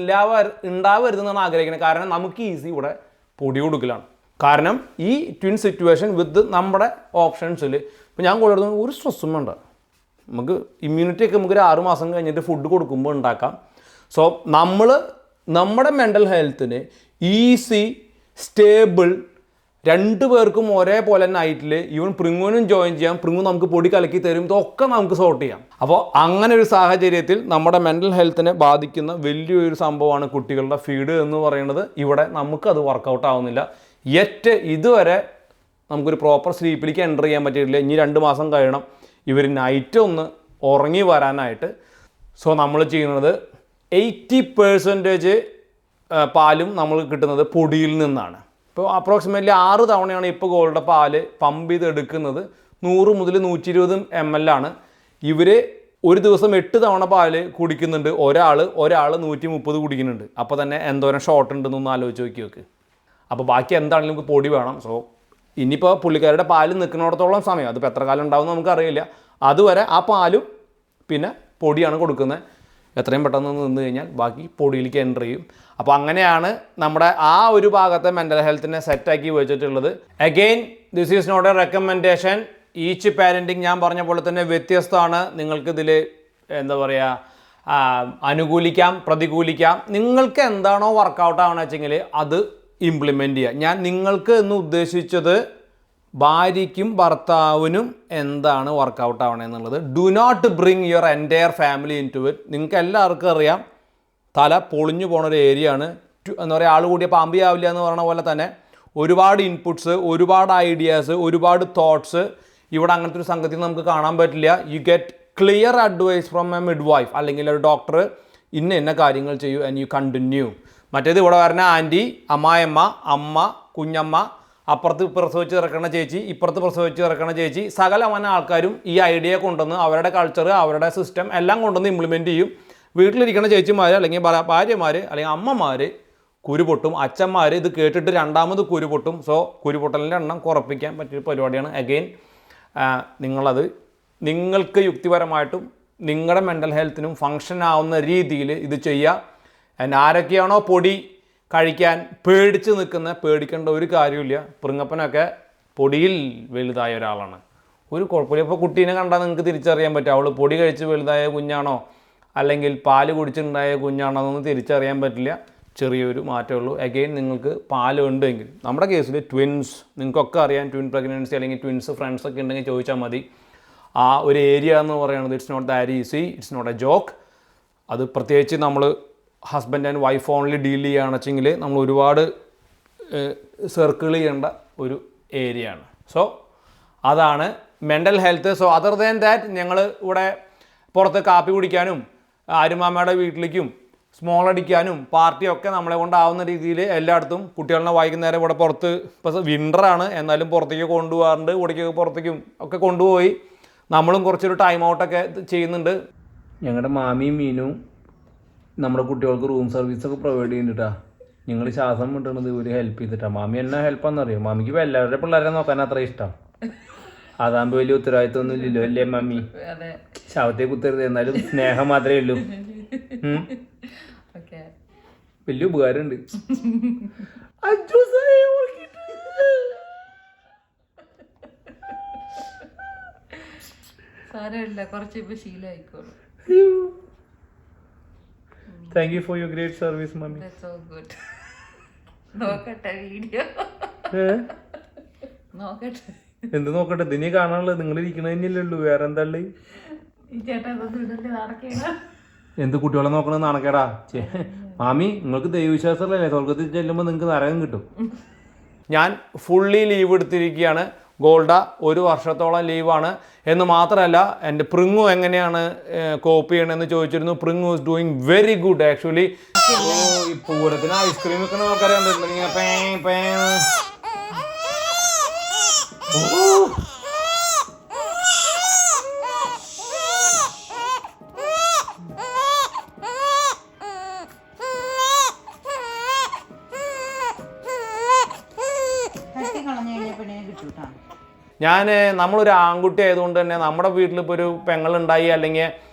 Speaker 1: ഉണ്ടാവരുതെന്നാണ് ആഗ്രഹിക്കുന്നത്. കാരണം നമുക്ക് ഈസി ഇവിടെ പൊടി കൊടുക്കലാണ്. കാരണം ഈ ട്വിൻ സിറ്റുവേഷൻ വിത്ത് നമ്മുടെ ഓപ്ഷൻസിൽ ഇപ്പോൾ ഞാൻ കൊടുക്കുന്ന ഒരു സ്ട്രെസ്സും വേണ്ട. നമുക്ക് ഇമ്മ്യൂണിറ്റിയൊക്കെ നമുക്ക് ഒരു 6 മാസം കഴിഞ്ഞിട്ട് ഫുഡ് കൊടുക്കുമ്പോൾ ഉണ്ടാക്കാം. സോ നമ്മുടെ മെൻ്റൽ ഹെൽത്തിന് ഈസി, സ്റ്റേബിൾ, 2 പേർക്കും ഒരേപോലെ നൈറ്റിൽ ഈവൻ പ്രിങ്ങുവിനും ജോയിൻ ചെയ്യാം. പ്രിങ്ങു നമുക്ക് പൊടി കലക്കി തരും. ഇതൊക്കെ നമുക്ക് സോർട്ട് ചെയ്യാം. അപ്പോൾ അങ്ങനെ ഒരു സാഹചര്യത്തിൽ നമ്മുടെ മെൻ്റൽ ഹെൽത്തിനെ ബാധിക്കുന്ന വലിയൊരു സംഭവമാണ് കുട്ടികളുടെ ഫീഡ് എന്ന് പറയുന്നത്. ഇവിടെ നമുക്കത് വർക്കൗട്ട് ആവുന്നില്ല. ഇതുവരെ നമുക്കൊരു പ്രോപ്പർ സ്ലീപ്പിലേക്ക് എൻ്റർ ചെയ്യാൻ പറ്റിയിട്ടില്ല. ഇനി 2 മാസം കഴിയണം ഇവർ നൈറ്റ് ഒന്ന് ഉറങ്ങി വരാനായിട്ട്. സോ നമ്മൾ ചെയ്യുന്നത് 80% പാലും നമ്മൾ കിട്ടുന്നത് പൊടിയിൽ നിന്നാണ്. ഇപ്പോൾ അപ്രോക്സിമേറ്റ്ലി 6 തവണയാണ് ഇപ്പോൾ ഗോൾഡ് പാല് പമ്പ് ചെയ്ത് എടുക്കുന്നത്. 100 മുതൽ 120 ml ആണ്. ഇവർ ഒരു ദിവസം 8 തവണ പാല് കുടിക്കുന്നുണ്ട്. ഒരാൾ 130 കുടിക്കുന്നുണ്ട്. അപ്പോൾ തന്നെ എന്തോരം ഷോർട്ട് ഉണ്ടെന്നൊന്ന് ആലോചിച്ച് നോക്കി വെക്ക്. അപ്പോൾ ബാക്കി എന്താണെങ്കിലും നമുക്ക് പൊടി വേണം. സോ ഇനിയിപ്പോൾ പുള്ളിക്കാരുടെ പാല് നിൽക്കുന്നിടത്തോളം സമയം, അതിപ്പോൾ എത്ര കാലം ഉണ്ടാവും നമുക്കറിയില്ല, അതുവരെ ആ പാലും പിന്നെ പൊടിയാണ് കൊടുക്കുന്നത്. എത്രയും പെട്ടെന്ന് നിന്ന് കഴിഞ്ഞാൽ ബാക്കി പൊടിയിലേക്ക് എൻ്റർ ചെയ്യും. അപ്പോൾ അങ്ങനെയാണ് നമ്മുടെ ആ ഒരു ഭാഗത്തെ മെൻ്റൽ ഹെൽത്തിനെ സെറ്റാക്കി വെച്ചിട്ടുള്ളത്. Again this is not a recommendation. Each parenting ഞാൻ പറഞ്ഞ പോലെ തന്നെ വ്യത്യസ്തമാണ്. നിങ്ങൾക്കിതിൽ എന്താ പറയുക, അനുകൂലിക്കാം, പ്രതികൂലിക്കാം. നിങ്ങൾക്ക് എന്താണോ വർക്കൗട്ട് ആവണമെന്ന് വെച്ചെങ്കിൽ അത് ഇംപ്ലിമെൻ്റ് ചെയ്യുക. ഞാൻ നിങ്ങൾക്ക് എന്ന് ഉദ്ദേശിച്ചത് ഭാര്യയ്ക്കും ഭർത്താവിനും എന്താണ് വർക്കൗട്ട് ആവണമെന്നുള്ളത്. Do not bring your entire family into it. നിങ്ങൾക്ക് എല്ലാവർക്കും അറിയാം തല പൊളിഞ്ഞു പോണ ഒരു ഏരിയ ആണ്. എന്താ പറയുക, ആൾ കൂടിയ പാമ്പിയാവില്ല എന്ന് പറഞ്ഞ പോലെ തന്നെ ഒരുപാട് ഇൻപുട്സ്, ഒരുപാട് ഐഡിയാസ്, ഒരുപാട് തോട്ട്സ്. ഇവിടെ അങ്ങനത്തെ ഒരു സംഗതി നമുക്ക് കാണാൻ പറ്റില്ല. You get clear advice from a midwife അല്ലെങ്കിൽ ഒരു ഡോക്ടർ, ഇന്ന കാര്യങ്ങൾ ചെയ്യൂ ആൻഡ് യു കണ്ടിന്യൂ. മറ്റേത് ഇവിടെ വരുന്ന ആൻറ്റി, അമ്മായിയമ്മ, അമ്മ, കുഞ്ഞമ്മ, അപ്പുറത്ത് പ്രസവിച്ച് ഇറക്കണ ചേച്ചി, ഇപ്പുറത്ത് പ്രസവിച്ച് ഇറക്കണ ചേച്ചി, സകലമാന ആൾക്കാരും ഈ ഐഡിയ കൊണ്ടുവന്ന് അവരുടെ കൾച്ചർ, അവരുടെ സിസ്റ്റം എല്ലാം കൊണ്ടുവന്ന് ഇംപ്ലിമെൻറ്റ് ചെയ്യും. വീട്ടിലിരിക്കുന്ന ചേച്ചിമാർ അല്ലെങ്കിൽ ഭാര്യമാർ അല്ലെങ്കിൽ അമ്മമാർ കുരുപൊട്ടും, അച്ഛന്മാർ ഇത് കേട്ടിട്ട് രണ്ടാമത് കുരുപൊട്ടും. സോ കുരുപൊട്ടലിൻ്റെ എണ്ണം കുറപ്പിക്കാൻ പറ്റിയ പരിപാടിയാണ്. അഗെയിൻ നിങ്ങളത് നിങ്ങൾക്ക് യുക്തിപരമായിട്ടും നിങ്ങളുടെ മെൻ്റൽ ഹെൽത്തിനും ഫങ്ഷൻ ആവുന്ന രീതിയിൽ ഇത് ചെയ്യുക. ആരൊക്കെയാണോ പൊടി കഴിക്കാൻ പേടിച്ച് നിൽക്കുന്ന, പേടിക്കേണ്ട ഒരു കാര്യമില്ല. പൃങ്ങപ്പനൊക്കെ പൊടിയിൽ വലുതായ ഒരാളാണ്, ഒരു കുഴപ്പമില്ല. ഇപ്പോൾ കുട്ടീനെ കണ്ടാൽ നിങ്ങൾക്ക് തിരിച്ചറിയാൻ പറ്റും അവൾ പൊടി കഴിച്ച് വലുതായ കുഞ്ഞാണോ അല്ലെങ്കിൽ പാല് കുടിച്ചിട്ടുണ്ടായ കുഞ്ഞാണോ എന്നൊന്നും തിരിച്ചറിയാൻ പറ്റില്ല. ചെറിയൊരു മാറ്റമുള്ളൂ. അഗെയിൻ നിങ്ങൾക്ക് പാല് ഉണ്ടെങ്കിൽ, നമ്മുടെ കേസിൽ ട്വിൻസ്, നിങ്ങൾക്കൊക്കെ അറിയാം ട്വിൻ പ്രഗ്നൻസി അല്ലെങ്കിൽ ട്വിൻസ് ഫ്രണ്ട്സൊക്കെ ഉണ്ടെങ്കിൽ ചോദിച്ചാൽ മതി. ആ ഒരു ഏരിയ എന്ന് പറയുന്നത് it's not that easy, it's not a joke. അത് പ്രത്യേകിച്ച് നമ്മൾ husband and wife only deal ചെയ്യുകയാണെന്ന് വെച്ചെങ്കിൽ നമ്മൾ ഒരുപാട് സർക്കിൾ ചെയ്യേണ്ട ഒരു ഏരിയ ആണ്. സോ അതാണ് mental health. So other than that ഞങ്ങൾ ഇവിടെ പുറത്ത് കാപ്പി കുടിക്കാനും ആരുമാമയുടെ വീട്ടിലേക്കും സ്മോൾ അടിക്കാനും പാർട്ടിയൊക്കെ നമ്മളെ കൊണ്ടാവുന്ന രീതിയിൽ എല്ലായിടത്തും കുട്ടികളെ വൈകുന്നേരം ഇവിടെ പുറത്ത്, ഇപ്പോൾ വിൻ്ററാണ് എന്നാലും പുറത്തേക്ക് കൊണ്ടുപോകാറുണ്ട്. ഇവിടേക്ക് പുറത്തേക്കും ഒക്കെ കൊണ്ടുപോയി നമ്മളും കുറച്ചൊരു ടൈം ഔട്ടൊക്കെ ചെയ്യുന്നുണ്ട്. ഞങ്ങളുടെ മാമിയും മീനും നമ്മുടെ കുട്ടികൾക്ക് റൂം സർവീസൊക്കെ പ്രൊവൈഡ് ചെയ്യുന്നുണ്ടാ. ഞങ്ങൾ ശ്വാസം വിട്ടണത് ഇവർ ഹെൽപ്പ് ചെയ്തിട്ടാണ്. മാമി എന്നെ ഹെൽപ്പാണെന്നറിയോ? മാമിക്ക് ഇപ്പോൾ എല്ലാവരുടെ പിള്ളേരെ നോക്കാൻ അത്ര ഇഷ്ടം. അതാകുമ്പോൾ വലിയ ഉത്തരവാദിത്വം ഇല്ലല്ലോ അല്ലേ മമ്മി? ശവത്തെ കുത്തരുത്, എന്നാലും സ്നേഹം മാത്രമേ ഉള്ളൂ. വലിയ ഉപകാരമുണ്ട്. Thank you for your great service, mommy.
Speaker 3: That's so good. നോക്കട്ടെ വീഡിയോ. നോക്കട്ടെ.
Speaker 1: എന്ത് നോക്കട്ടെ? ഇതിനെ കാണാനുള്ളത് നിങ്ങൾ ഇരിക്കണ തന്നെയല്ലേ ഉള്ളൂ, വേറെ എന്താ ഉള്ളത്? എന്ത് കുട്ടികളെ നോക്കണത് നാണക്കേടാ? മാമി നിങ്ങൾക്ക് ദൈവവിശ്വാസമല്ലേ? സ്വർഗത്തിൽ ചെല്ലുമ്പോൾ നിങ്ങൾക്ക് നരകം കിട്ടും. ഞാൻ ഫുള്ളി ലീവ് എടുത്തിരിക്കുകയാണ്. ഗോൾഡ 1 വർഷത്തോളം ലീവാണ്. എന്ന് മാത്രമല്ല എൻ്റെ പ്രിങ്ങു എങ്ങനെയാണ് കോപ്പി ചെയ്യണമെന്ന് ചോദിച്ചിരുന്നു. Pringu is doing very good actually. ഈ പൂരത്തിന് ഐസ്ക്രീം വെക്കുന്ന ആൾക്കാരുണ്ട്. നമ്മളൊരു ആൺകുട്ടി ആയതുകൊണ്ട് തന്നെ നമ്മുടെ വീട്ടിലിപ്പോൾ ഒരു പെങ്ങളുണ്ടായി അല്ലെങ്കിൽ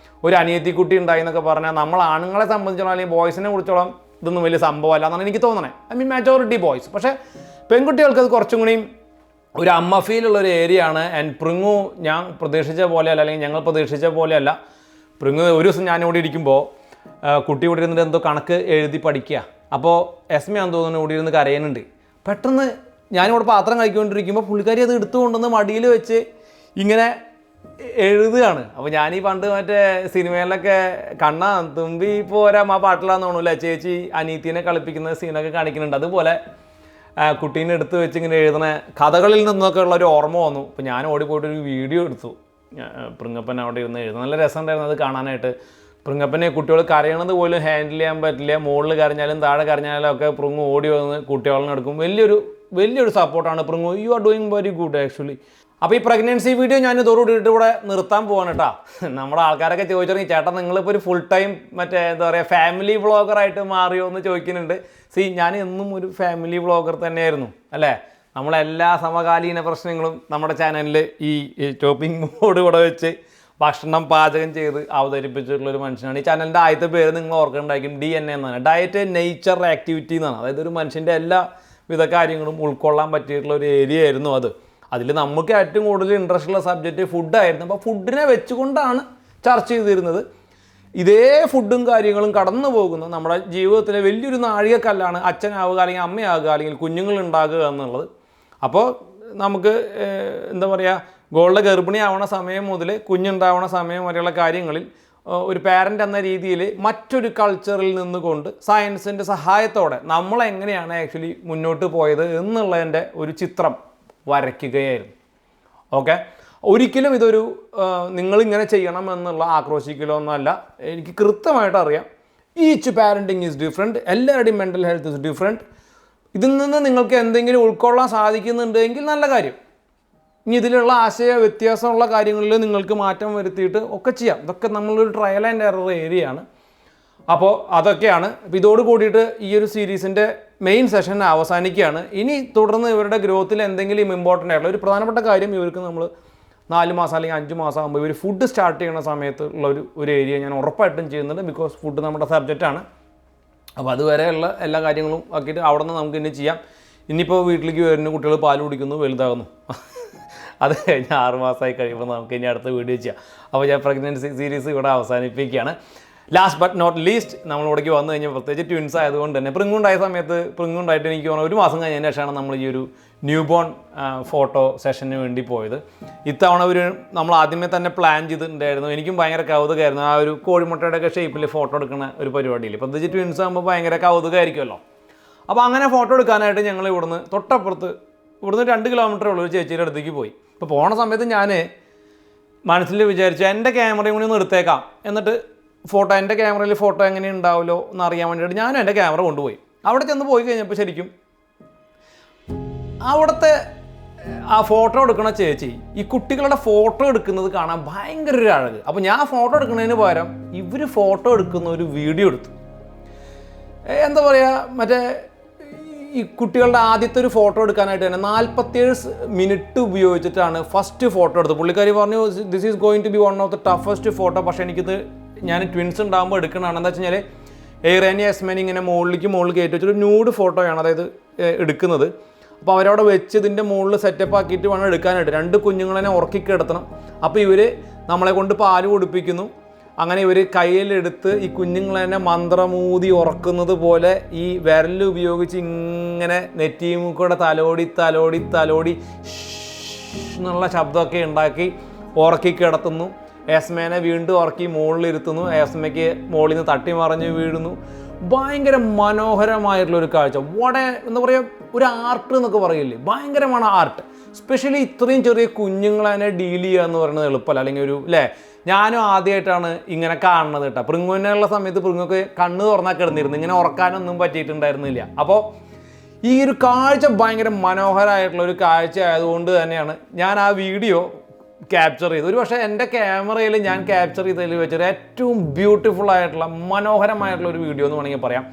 Speaker 1: ഒരു അനിയത്തിക്കുട്ടി ഉണ്ടായി എന്നൊക്കെ പറഞ്ഞാൽ നമ്മൾ ആണുങ്ങളെ സംബന്ധിച്ചോളം അല്ലെങ്കിൽ ബോയ്സിനെ കുറിച്ചോളം ഇതൊന്നും വലിയ സംഭവമല്ല എന്നാണ് എനിക്ക് തോന്നണേ. I mean majority boys. പക്ഷേ പെൺകുട്ടികൾക്ക് അത് കുറച്ചും കൂടിയും ഒരു അമ്മ ഫീലുള്ളൊരു ഏരിയ ആണ്. ആൻഡ് പ്രിങ്ങു ഞാൻ പ്രതീക്ഷിച്ച പോലെയല്ല, അല്ലെങ്കിൽ ഞങ്ങൾ പ്രതീക്ഷിച്ച പോലെയല്ല. പ്രിങ്ങു ഒരു ദിവസം ഞാനിവിടെ ഇരിക്കുമ്പോൾ കുട്ടി ഇവിടെ ഇരുന്നിട്ട് എന്തോ കണക്ക് എഴുതി പഠിക്കുക. അപ്പോൾ എസ്മയാന്ന് തോന്നുന്നു ഇവിടെ ഇരുന്ന് കരയുന്നുണ്ട്. പെട്ടെന്ന് ഞാനിവിടെ പാത്രം കഴിക്കൊണ്ടിരിക്കുമ്പോൾ പുള്ളിക്കാരി അത് എടുത്തു കൊണ്ടുവന്ന് മടിയിൽ വെച്ച് ഇങ്ങനെ എഴുതുകയാണ്. അപ്പോൾ ഞാനീ പണ്ട് മറ്റേ സിനിമയിലൊക്കെ കണ്ണാ തുമ്പി പോരാ ആ പാട്ടിലാന്ന് തോന്നൂല്ലേ, ചേച്ചി അനീത്തിനെ കളിപ്പിക്കുന്ന സീനൊക്കെ കാണിക്കുന്നുണ്ട്. അതുപോലെ കുട്ടീനെ എടുത്ത് വെച്ച് ഇങ്ങനെ എഴുതുന്ന കഥകളിൽ നിന്നൊക്കെ ഉള്ളൊരു ഓർമ്മ വന്നു. അപ്പോൾ ഞാൻ ഓടിപ്പോയിട്ടൊരു വീഡിയോ എടുത്തു. പ്രിങ്ങപ്പൻ അവിടെ ഇരുന്ന് എഴുതും. നല്ല രസമുണ്ടായിരുന്നു അത് കാണാനായിട്ട്. പ്രിങ്ങപ്പനെ കുട്ടികൾ കരയണത് പോലും ഹാൻഡിൽ ചെയ്യാൻ പറ്റില്ല. മുകളിൽ കരഞ്ഞാലും താഴെ കരഞ്ഞാലും ഒക്കെ പ്രിങ്ങ് ഓടി വന്ന് കുട്ടികളെ എടുക്കും. വലിയൊരു വലിയൊരു സപ്പോർട്ടാണ് Pringu. You are doing very good actually. അപ്പോൾ ഈ പ്രഗ്നൻസി വീഡിയോ ഞാൻ ഇതോടുകൂടിയിട്ട് ഇവിടെ നിർത്താൻ പോവാണ് കേട്ടോ. നമ്മുടെ ആൾക്കാരൊക്കെ ചോദിച്ചിട്ടുണ്ടെങ്കിൽ ചേട്ടാ നിങ്ങളിപ്പോൾ ഒരു ഫുൾ ടൈം മറ്റേ എന്താ പറയുക ഫാമിലി വ്ളോഗറായിട്ട് മാറിയോ എന്ന് ചോദിക്കുന്നുണ്ട്. ഞാൻ എന്നും ഒരു ഫാമിലി വ്ളോഗർ തന്നെയായിരുന്നു അല്ലേ. നമ്മളെല്ലാ സമകാലീന പ്രശ്നങ്ങളും നമ്മുടെ ചാനലിൽ ഈ ടോപ്പിംഗ് മോഡ് കൂടെ വെച്ച് ഭക്ഷണം പാചകം ചെയ്ത് അവതരിപ്പിച്ചിട്ടുള്ളൊരു മനുഷ്യനാണ്. ഈ ചാനലിൻ്റെ ആദ്യത്തെ പേര് നിങ്ങൾ ഓർക്കുന്നുണ്ടായിരിക്കും DNA എന്നാണ്. ഡയറ്റ് നേച്ചർ ആക്ടിവിറ്റി എന്നാണ്. അതായത് ഒരു മനുഷ്യൻ്റെ എല്ലാ വിധ കാര്യങ്ങളും ഉൾക്കൊള്ളാൻ പറ്റിയിട്ടുള്ള ഒരു ഏരിയ ആയിരുന്നു അത്. അതിൽ നമുക്ക് ഏറ്റവും കൂടുതൽ ഇൻട്രസ്റ്റ് ഉള്ള സബ്ജക്റ്റ് ഫുഡായിരുന്നു. അപ്പോൾ ഫുഡിനെ വെച്ചുകൊണ്ടാണ് ചർച്ച ചെയ്തിരുന്നത്. ഇതേ ഫുഡും കാര്യങ്ങളും കടന്നു പോകുന്ന നമ്മുടെ ജീവിതത്തിലെ വലിയൊരു നാഴികക്കല്ലാണ് അച്ഛനാവുക അല്ലെങ്കിൽ അമ്മയാകുക അല്ലെങ്കിൽ കുഞ്ഞുങ്ങളുണ്ടാകുക എന്നുള്ളത്. അപ്പോൾ നമുക്ക് എന്താ പറയുക, ഗോൾഡ് ഗർഭിണിയാവണ സമയം മുതൽ കുഞ്ഞുണ്ടാവണ സമയം വരെയുള്ള കാര്യങ്ങളിൽ ഒരു പാരൻ്റ് എന്ന രീതിയിൽ മറ്റൊരു കൾച്ചറിൽ നിന്നുകൊണ്ട് സയൻസിൻ്റെ സഹായത്തോടെ നമ്മളെങ്ങനെയാണ് ആക്ച്വലി മുന്നോട്ട് പോയത് എന്നുള്ളതിൻ്റെ ഒരു ചിത്രം വരയ്ക്കുകയായിരുന്നു. ഓക്കെ, ഒരിക്കലും ഇതൊരു നിങ്ങളിങ്ങനെ ചെയ്യണം എന്നുള്ള ആക്രോശിക്കലൊന്നുമല്ല. എനിക്ക് കൃത്യമായിട്ട് അറിയാം ഈച്ച് പാരൻറ്റിങ് ഈസ് ഡിഫറെൻറ്റ്, എല്ലാവരുടെയും മെൻ്റൽ ഹെൽത്ത് ഈസ് ഡിഫറെൻറ്റ്. ഇതിൽ നിന്ന് നിങ്ങൾക്ക് എന്തെങ്കിലും ഉൾക്കൊള്ളാൻ സാധിക്കുന്നുണ്ടെങ്കിൽ നല്ല കാര്യം. ഇനി ഇതിലുള്ള ആശയ വ്യത്യാസമുള്ള കാര്യങ്ങളിൽ നിങ്ങൾക്ക് മാറ്റം വരുത്തിയിട്ട് ഒക്കെ ചെയ്യാം. ഇതൊക്കെ നമ്മളൊരു ട്രയൽ ആൻഡ് എറർ ഏരിയയാണ്. അപ്പോൾ അതൊക്കെയാണ്. അപ്പോൾ ഇതോട് കൂടിയിട്ട് ഈ ഒരു സീരീസിൻ്റെ മെയിൻ സെഷൻ അവസാനിക്കുകയാണ്. ഇനി തുടർന്ന് ഇവരുടെ ഗ്രോത്തിൽ എന്തെങ്കിലും ഇമ്പോർട്ടൻ്റ് ആയിട്ടുള്ള ഒരു പ്രധാനപ്പെട്ട കാര്യം, ഇവർക്ക് നമ്മൾ 4 മാസം അല്ലെങ്കിൽ 5 മാസം ആകുമ്പോൾ ഇവർ ഫുഡ് സ്റ്റാർട്ട് ചെയ്യുന്ന സമയത്ത് ഉള്ള ഒരു ഏരിയ ഞാൻ ഉറപ്പായിട്ടും ചെയ്യുന്നുണ്ട്. ബിക്കോസ് ഫുഡ് നമ്മുടെ സബ്ജക്റ്റാണ്. അപ്പോൾ അതുവരെയുള്ള എല്ലാ കാര്യങ്ങളും ആക്കിയിട്ട് അവിടെ നിന്ന് നമുക്ക് ഇനി ചെയ്യാം. ഇനിയിപ്പോൾ വീട്ടിലേക്ക് വരുന്ന കുട്ടികൾ പാൽ കുടിക്കുന്നു, വലുതാകുന്നു. അത് കഴിഞ്ഞ് 6 മാസമായി കഴിയുമ്പോൾ നമുക്ക് ഇനി അടുത്ത വീഡിയോ ചെയ്യാം. അപ്പോൾ ഞാൻ പ്രഗ്നൻസി സീരീസ് ഇവിടെ അവസാനിപ്പിക്കുകയാണ്. ലാസ്റ്റ് ബട്ട് നോട്ട് ലീസ്റ്റ്, നമ്മളിവിടേക്ക് വന്നു കഴിഞ്ഞാൽ പ്രത്യേകിച്ച് ട്വിൻസ് ആയതുകൊണ്ട് തന്നെ പ്രിങ്ങുണ്ടായ സമയത്ത് പ്രിങ്ങുണ്ടായിട്ട് എനിക്ക് തോന്നുന്നു 1 മാസം കഴിഞ്ഞതിന് ശേഷമാണ് നമ്മൾ ഈ ഒരു ന്യൂ ബോൺ ഫോട്ടോ സെഷന് വേണ്ടി പോയത്. ഇത്തവണ നമ്മൾ ആദ്യമേ തന്നെ പ്ലാൻ ചെയ്തിട്ടുണ്ടായിരുന്നു. എനിക്കും ഭയങ്കര കൗതുകമായിരുന്നു ആ ഒരു കോഴിമുട്ടയുടെയൊക്കെ ഷേപ്പിൽ ഫോട്ടോ എടുക്കുന്ന ഒരു പരിപാടിയിൽ. പ്രത്യേകിച്ച് ട്വിൻസ് ആകുമ്പോൾ ഭയങ്കര കൗതുകമായിരിക്കുമല്ലോ. അപ്പോൾ അങ്ങനെ ഫോട്ടോ എടുക്കാനായിട്ട് ഞങ്ങൾ ഇവിടുന്ന് 2 കിലോമീറ്റർ ഉള്ള ഒരു ചേച്ചിയുടെ അടുത്തേക്ക് പോയി. ഇപ്പോൾ പോണ സമയത്ത് ഞാൻ മനസ്സിൽ വിചാരിച്ചു എൻ്റെ ക്യാമറയും കൂടി ഒന്ന് എടുത്തേക്കാം, എന്നിട്ട് എൻ്റെ ക്യാമറയിൽ ഫോട്ടോ എങ്ങനെ ഉണ്ടാവുമല്ലോ എന്ന് അറിയാൻ വേണ്ടിയിട്ട് ഞാനും എൻ്റെ ക്യാമറ കൊണ്ടുപോയി. അവിടെ ചെന്ന് പോയി കഴിഞ്ഞപ്പോൾ ശരിക്കും അവിടുത്തെ ആ ഫോട്ടോ എടുക്കുന്ന ചേച്ചി ഈ കുട്ടികളുടെ ഫോട്ടോ എടുക്കുന്നത് കാണാൻ ഭയങ്കര ഒരു അഴക്. അപ്പോൾ ഞാൻ ഫോട്ടോ എടുക്കുന്നതിന് പകരം ഇവർ ഫോട്ടോ എടുക്കുന്ന ഒരു വീഡിയോ എടുത്തു. എന്താ പറയുക, മറ്റേ ഈ കുട്ടികളുടെ ആദ്യത്തെ ഒരു ഫോട്ടോ എടുക്കാനായിട്ട് തന്നെ 47 മിനിറ്റ് ഉപയോഗിച്ചിട്ടാണ് ഫസ്റ്റ് ഫോട്ടോ എടുത്തത്. പുള്ളിക്കാരി പറഞ്ഞു this is going to be one of the toughest photo. പക്ഷേ എനിക്കിത് ഞാൻ ട്വിൻസ് ഉണ്ടാകുമ്പോൾ എടുക്കണതാണ്. എന്താ വെച്ച് കഴിഞ്ഞാൽ എയ്റേനി എസ്മേനി ഇങ്ങനെ മുകളിൽ കയറ്റി വെച്ചൊരു ന്യൂഡ് ഫോട്ടോയാണ് അതായത് എടുക്കുന്നത്. അപ്പോൾ അവരവിടെ വെച്ച് ഇതിൻ്റെ മുകളിൽ സെറ്റപ്പ് ആക്കിയിട്ട് വേണം എടുക്കാനായിട്ട്. 2 കുഞ്ഞുങ്ങളെ ഉറക്കി കിടത്തണം. അപ്പോൾ ഇവർ നമ്മളെ കൊണ്ട് പാല് കുടിപ്പിക്കുന്നു. അങ്ങനെ ഇവർ കയ്യിലെടുത്ത് ഈ കുഞ്ഞുങ്ങളെ മന്ത്രമൂതി ഉറക്കുന്നത് പോലെ ഈ വിരൽ ഉപയോഗിച്ച് ഇങ്ങനെ നെറ്റിയുമൂക്കൂടെ തലോടി എന്നുള്ള ശബ്ദമൊക്കെ ഉണ്ടാക്കി ഉറക്കി കിടത്തുന്നു. എസ്മേനെ വീണ്ടും ഉറക്കി മുകളിലിരുത്തുന്നു. എസ്മയ്ക്ക് മുകളിൽ നിന്ന് തട്ടി മറിഞ്ഞ് വീഴുന്നു. ഭയങ്കര മനോഹരമായിട്ടുള്ളൊരു കാഴ്ച. എന്താ പറയുക, ഒരു ആർട്ട് എന്നൊക്കെ പറയില്ലേ, ഭയങ്കരമാണ് ആർട്ട്. സ്പെഷ്യലി ഇത്രയും ചെറിയ കുഞ്ഞുങ്ങളെ ഡീൽ ചെയ്യുക എന്ന് പറയുന്നത് എളുപ്പമല്ല. അല്ലെങ്കിൽ ഞാനും ആദ്യമായിട്ടാണ് ഇങ്ങനെ കാണുന്നത് കേട്ടോ. പ്രിങ്ങുവിനുള്ള സമയത്ത് പ്രിങ്ങൊക്കെ കണ്ണ് തുറന്നാൽ കിടന്നിരുന്നു, ഇങ്ങനെ ഉറക്കാനൊന്നും പറ്റിയിട്ടുണ്ടായിരുന്നില്ല. അപ്പോൾ ഈ ഒരു കാഴ്ച ഭയങ്കര മനോഹരമായിട്ടുള്ള ഒരു കാഴ്ച ആയതുകൊണ്ട് തന്നെയാണ് ഞാൻ ആ വീഡിയോ ക്യാപ്ചർ ചെയ്തത്. ഒരു പക്ഷേ എൻ്റെ ക്യാമറയിൽ ഞാൻ ക്യാപ്ചർ ചെയ്തതിൽ വെച്ചൊരു ഏറ്റവും ബ്യൂട്ടിഫുൾ ആയിട്ടുള്ള മനോഹരമായിട്ടുള്ള ഒരു വീഡിയോ എന്ന് വേണമെങ്കിൽ പറയാം.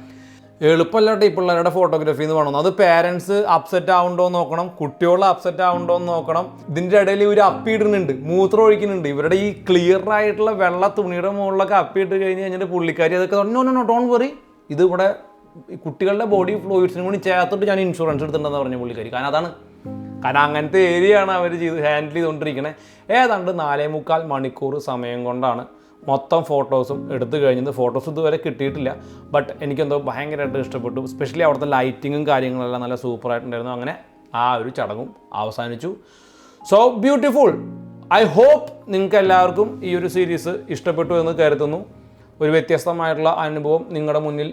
Speaker 1: എളുപ്പമല്ലാട്ട് ഈ പിള്ളേരുടെ ഫോട്ടോഗ്രാഫി എന്ന് വേണം. അത് പേരൻസ് അപ്സെറ്റ് ആവുണ്ടോ എന്ന് നോക്കണം, കുട്ടികൾ അപ്സെറ്റ് ആവുണ്ടോ എന്ന് നോക്കണം. ഇതിൻ്റെ ഇടയിൽ ഇവർ അപ്പിയിടുന്നുണ്ട്, മൂത്രം ഒഴിക്കുന്നുണ്ട്. ഇവരുടെ ഈ ക്ലിയർ ആയിട്ടുള്ള വെള്ള തുണിയുടെ മുകളിലൊക്കെ അപ്പിയിട്ട് കഴിഞ്ഞ് കഴിഞ്ഞിട്ട് പുള്ളിക്കാരി അതൊക്കെ ഡോണ്ട് വറി, ഇത് ഇവിടെ കുട്ടികളുടെ ബോഡി ഫ്ലൂയിഡ്സിനും കൂടി ചേർത്തിട്ട് ഞാൻ ഇൻഷുറൻസ് എടുത്തിട്ടുണ്ടെന്ന് പറഞ്ഞ പുള്ളിക്കാരി. കാരണം അങ്ങനത്തെ ഏരിയയാണ് അവർ ഹാൻഡിൽ ചെയ്തുകൊണ്ടിരിക്കുന്നത്. ഏതാണ്ട് 4.25 മണിക്കൂർ സമയം കൊണ്ടാണ് മൊത്തം ഫോട്ടോസും എടുത്തു കഴിഞ്ഞത്. ഫോട്ടോസ് ഇതുവരെ കിട്ടിയിട്ടില്ല, ബട്ട് എനിക്കെന്തോ ഭയങ്കരമായിട്ട് ഇഷ്ടപ്പെട്ടു. സ്പെഷ്യലി അവിടുത്തെ ലൈറ്റിങ്ങും കാര്യങ്ങളെല്ലാം നല്ല സൂപ്പറായിട്ടുണ്ടായിരുന്നു. അങ്ങനെ ആ ഒരു ചടങ്ങും അവസാനിച്ചു. So beautiful. ഐ ഹോപ്പ് നിങ്ങൾക്ക് എല്ലാവർക്കും ഈ ഒരു സീരീസ് ഇഷ്ടപ്പെട്ടു എന്ന് കരുതുന്നു. ഒരു വ്യത്യസ്തമായിട്ടുള്ള അനുഭവം നിങ്ങളുടെ മുന്നിൽ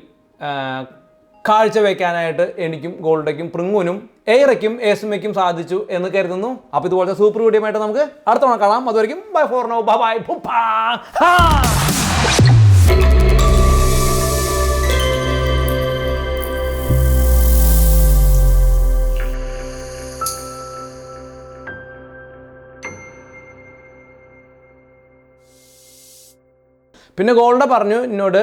Speaker 1: കാഴ്ചവെക്കാനായിട്ട് എനിക്കും ഗോൾഡയ്ക്കും പ്രിങ്ങുവിനും എയ്റയ്ക്കും ഏസ്മയ്ക്കും സാധിച്ചു എന്ന് കരുതുന്നു. അപ്പോൾ ഇതുപോലത്തെ സൂപ്പർ വീഡിയോ ആയിട്ട് നമുക്ക് അടുത്ത തവണ കാണാം. അതുവരെയും ബൈ ഫോർ നൗ, ബൈ. പിന്നെ ഗോൾഡ പറഞ്ഞു എന്നോട്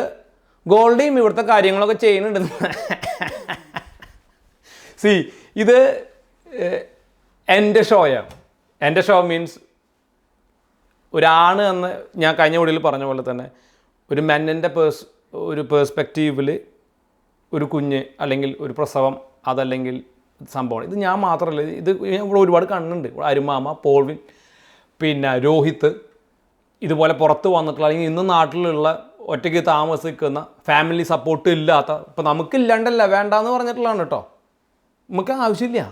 Speaker 1: ഗോൾഡിയും ഇവിടുത്തെ കാര്യങ്ങളൊക്കെ ചെയ്യുന്നുണ്ടെന്ന്. സി ഇത് എൻ്റെ ഷോയാണ്. എൻ്റെ ഷോ മീൻസ് ഒരാണ് എന്ന് ഞാൻ കഴിഞ്ഞ വീഡിയോയിൽ പറഞ്ഞ പോലെ തന്നെ ഒരു മെന്നിൻ്റെ ഒരു പേഴ്സ്പെക്റ്റീവിൽ ഒരു കുഞ്ഞ് അല്ലെങ്കിൽ ഒരു പ്രസവം അതല്ലെങ്കിൽ സംഭവം ഇത് ഞാൻ മാത്രമല്ല, ഇത് ഇവിടെ ഒരുപാട് കണ്ണുണ്ട്. അരുമാമ, പോൾവിൻ, പിന്നെ രോഹിത്ത്, ഇതുപോലെ പുറത്ത് വന്നിട്ടുള്ള അല്ലെങ്കിൽ ഇന്ന് നാട്ടിലുള്ള ഒറ്റയ്ക്ക് താമസിക്കുന്ന ഫാമിലി സപ്പോർട്ട് ഇല്ലാത്ത, ഇപ്പം നമുക്കില്ലാണ്ടല്ല വേണ്ടാന്ന് പറഞ്ഞിട്ടുള്ളതാണ് കേട്ടോ. നമുക്ക് ആവശ്യമില്ല,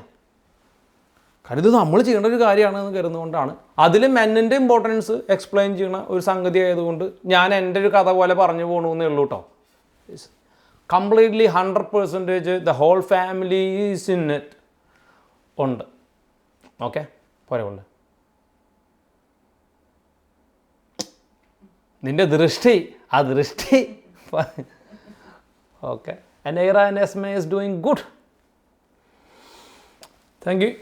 Speaker 1: കാരണം ഇത് നമ്മൾ ചെയ്യേണ്ട ഒരു കാര്യമാണെന്ന് കരുതുന്നതുകൊണ്ടാണ്. അതിൽ മെന്നിൻ്റെ ഇമ്പോർട്ടൻസ് എക്സ്പ്ലെയിൻ ചെയ്യുന്ന ഒരു സംഗതി ആയതുകൊണ്ട് ഞാൻ എൻ്റെ ഒരു കഥ പോലെ പറഞ്ഞു പോകണമെന്നേ ഉള്ളൂ കേട്ടോ. Completely 100% the whole family is in it ഉണ്ട്. ഓക്കെ, പോരെ കൊണ്ട് നിൻ്റെ ദൃഷ്ടി ആ ദൃഷ്ടി okay. And Ira and Esme is doing good. Thank you.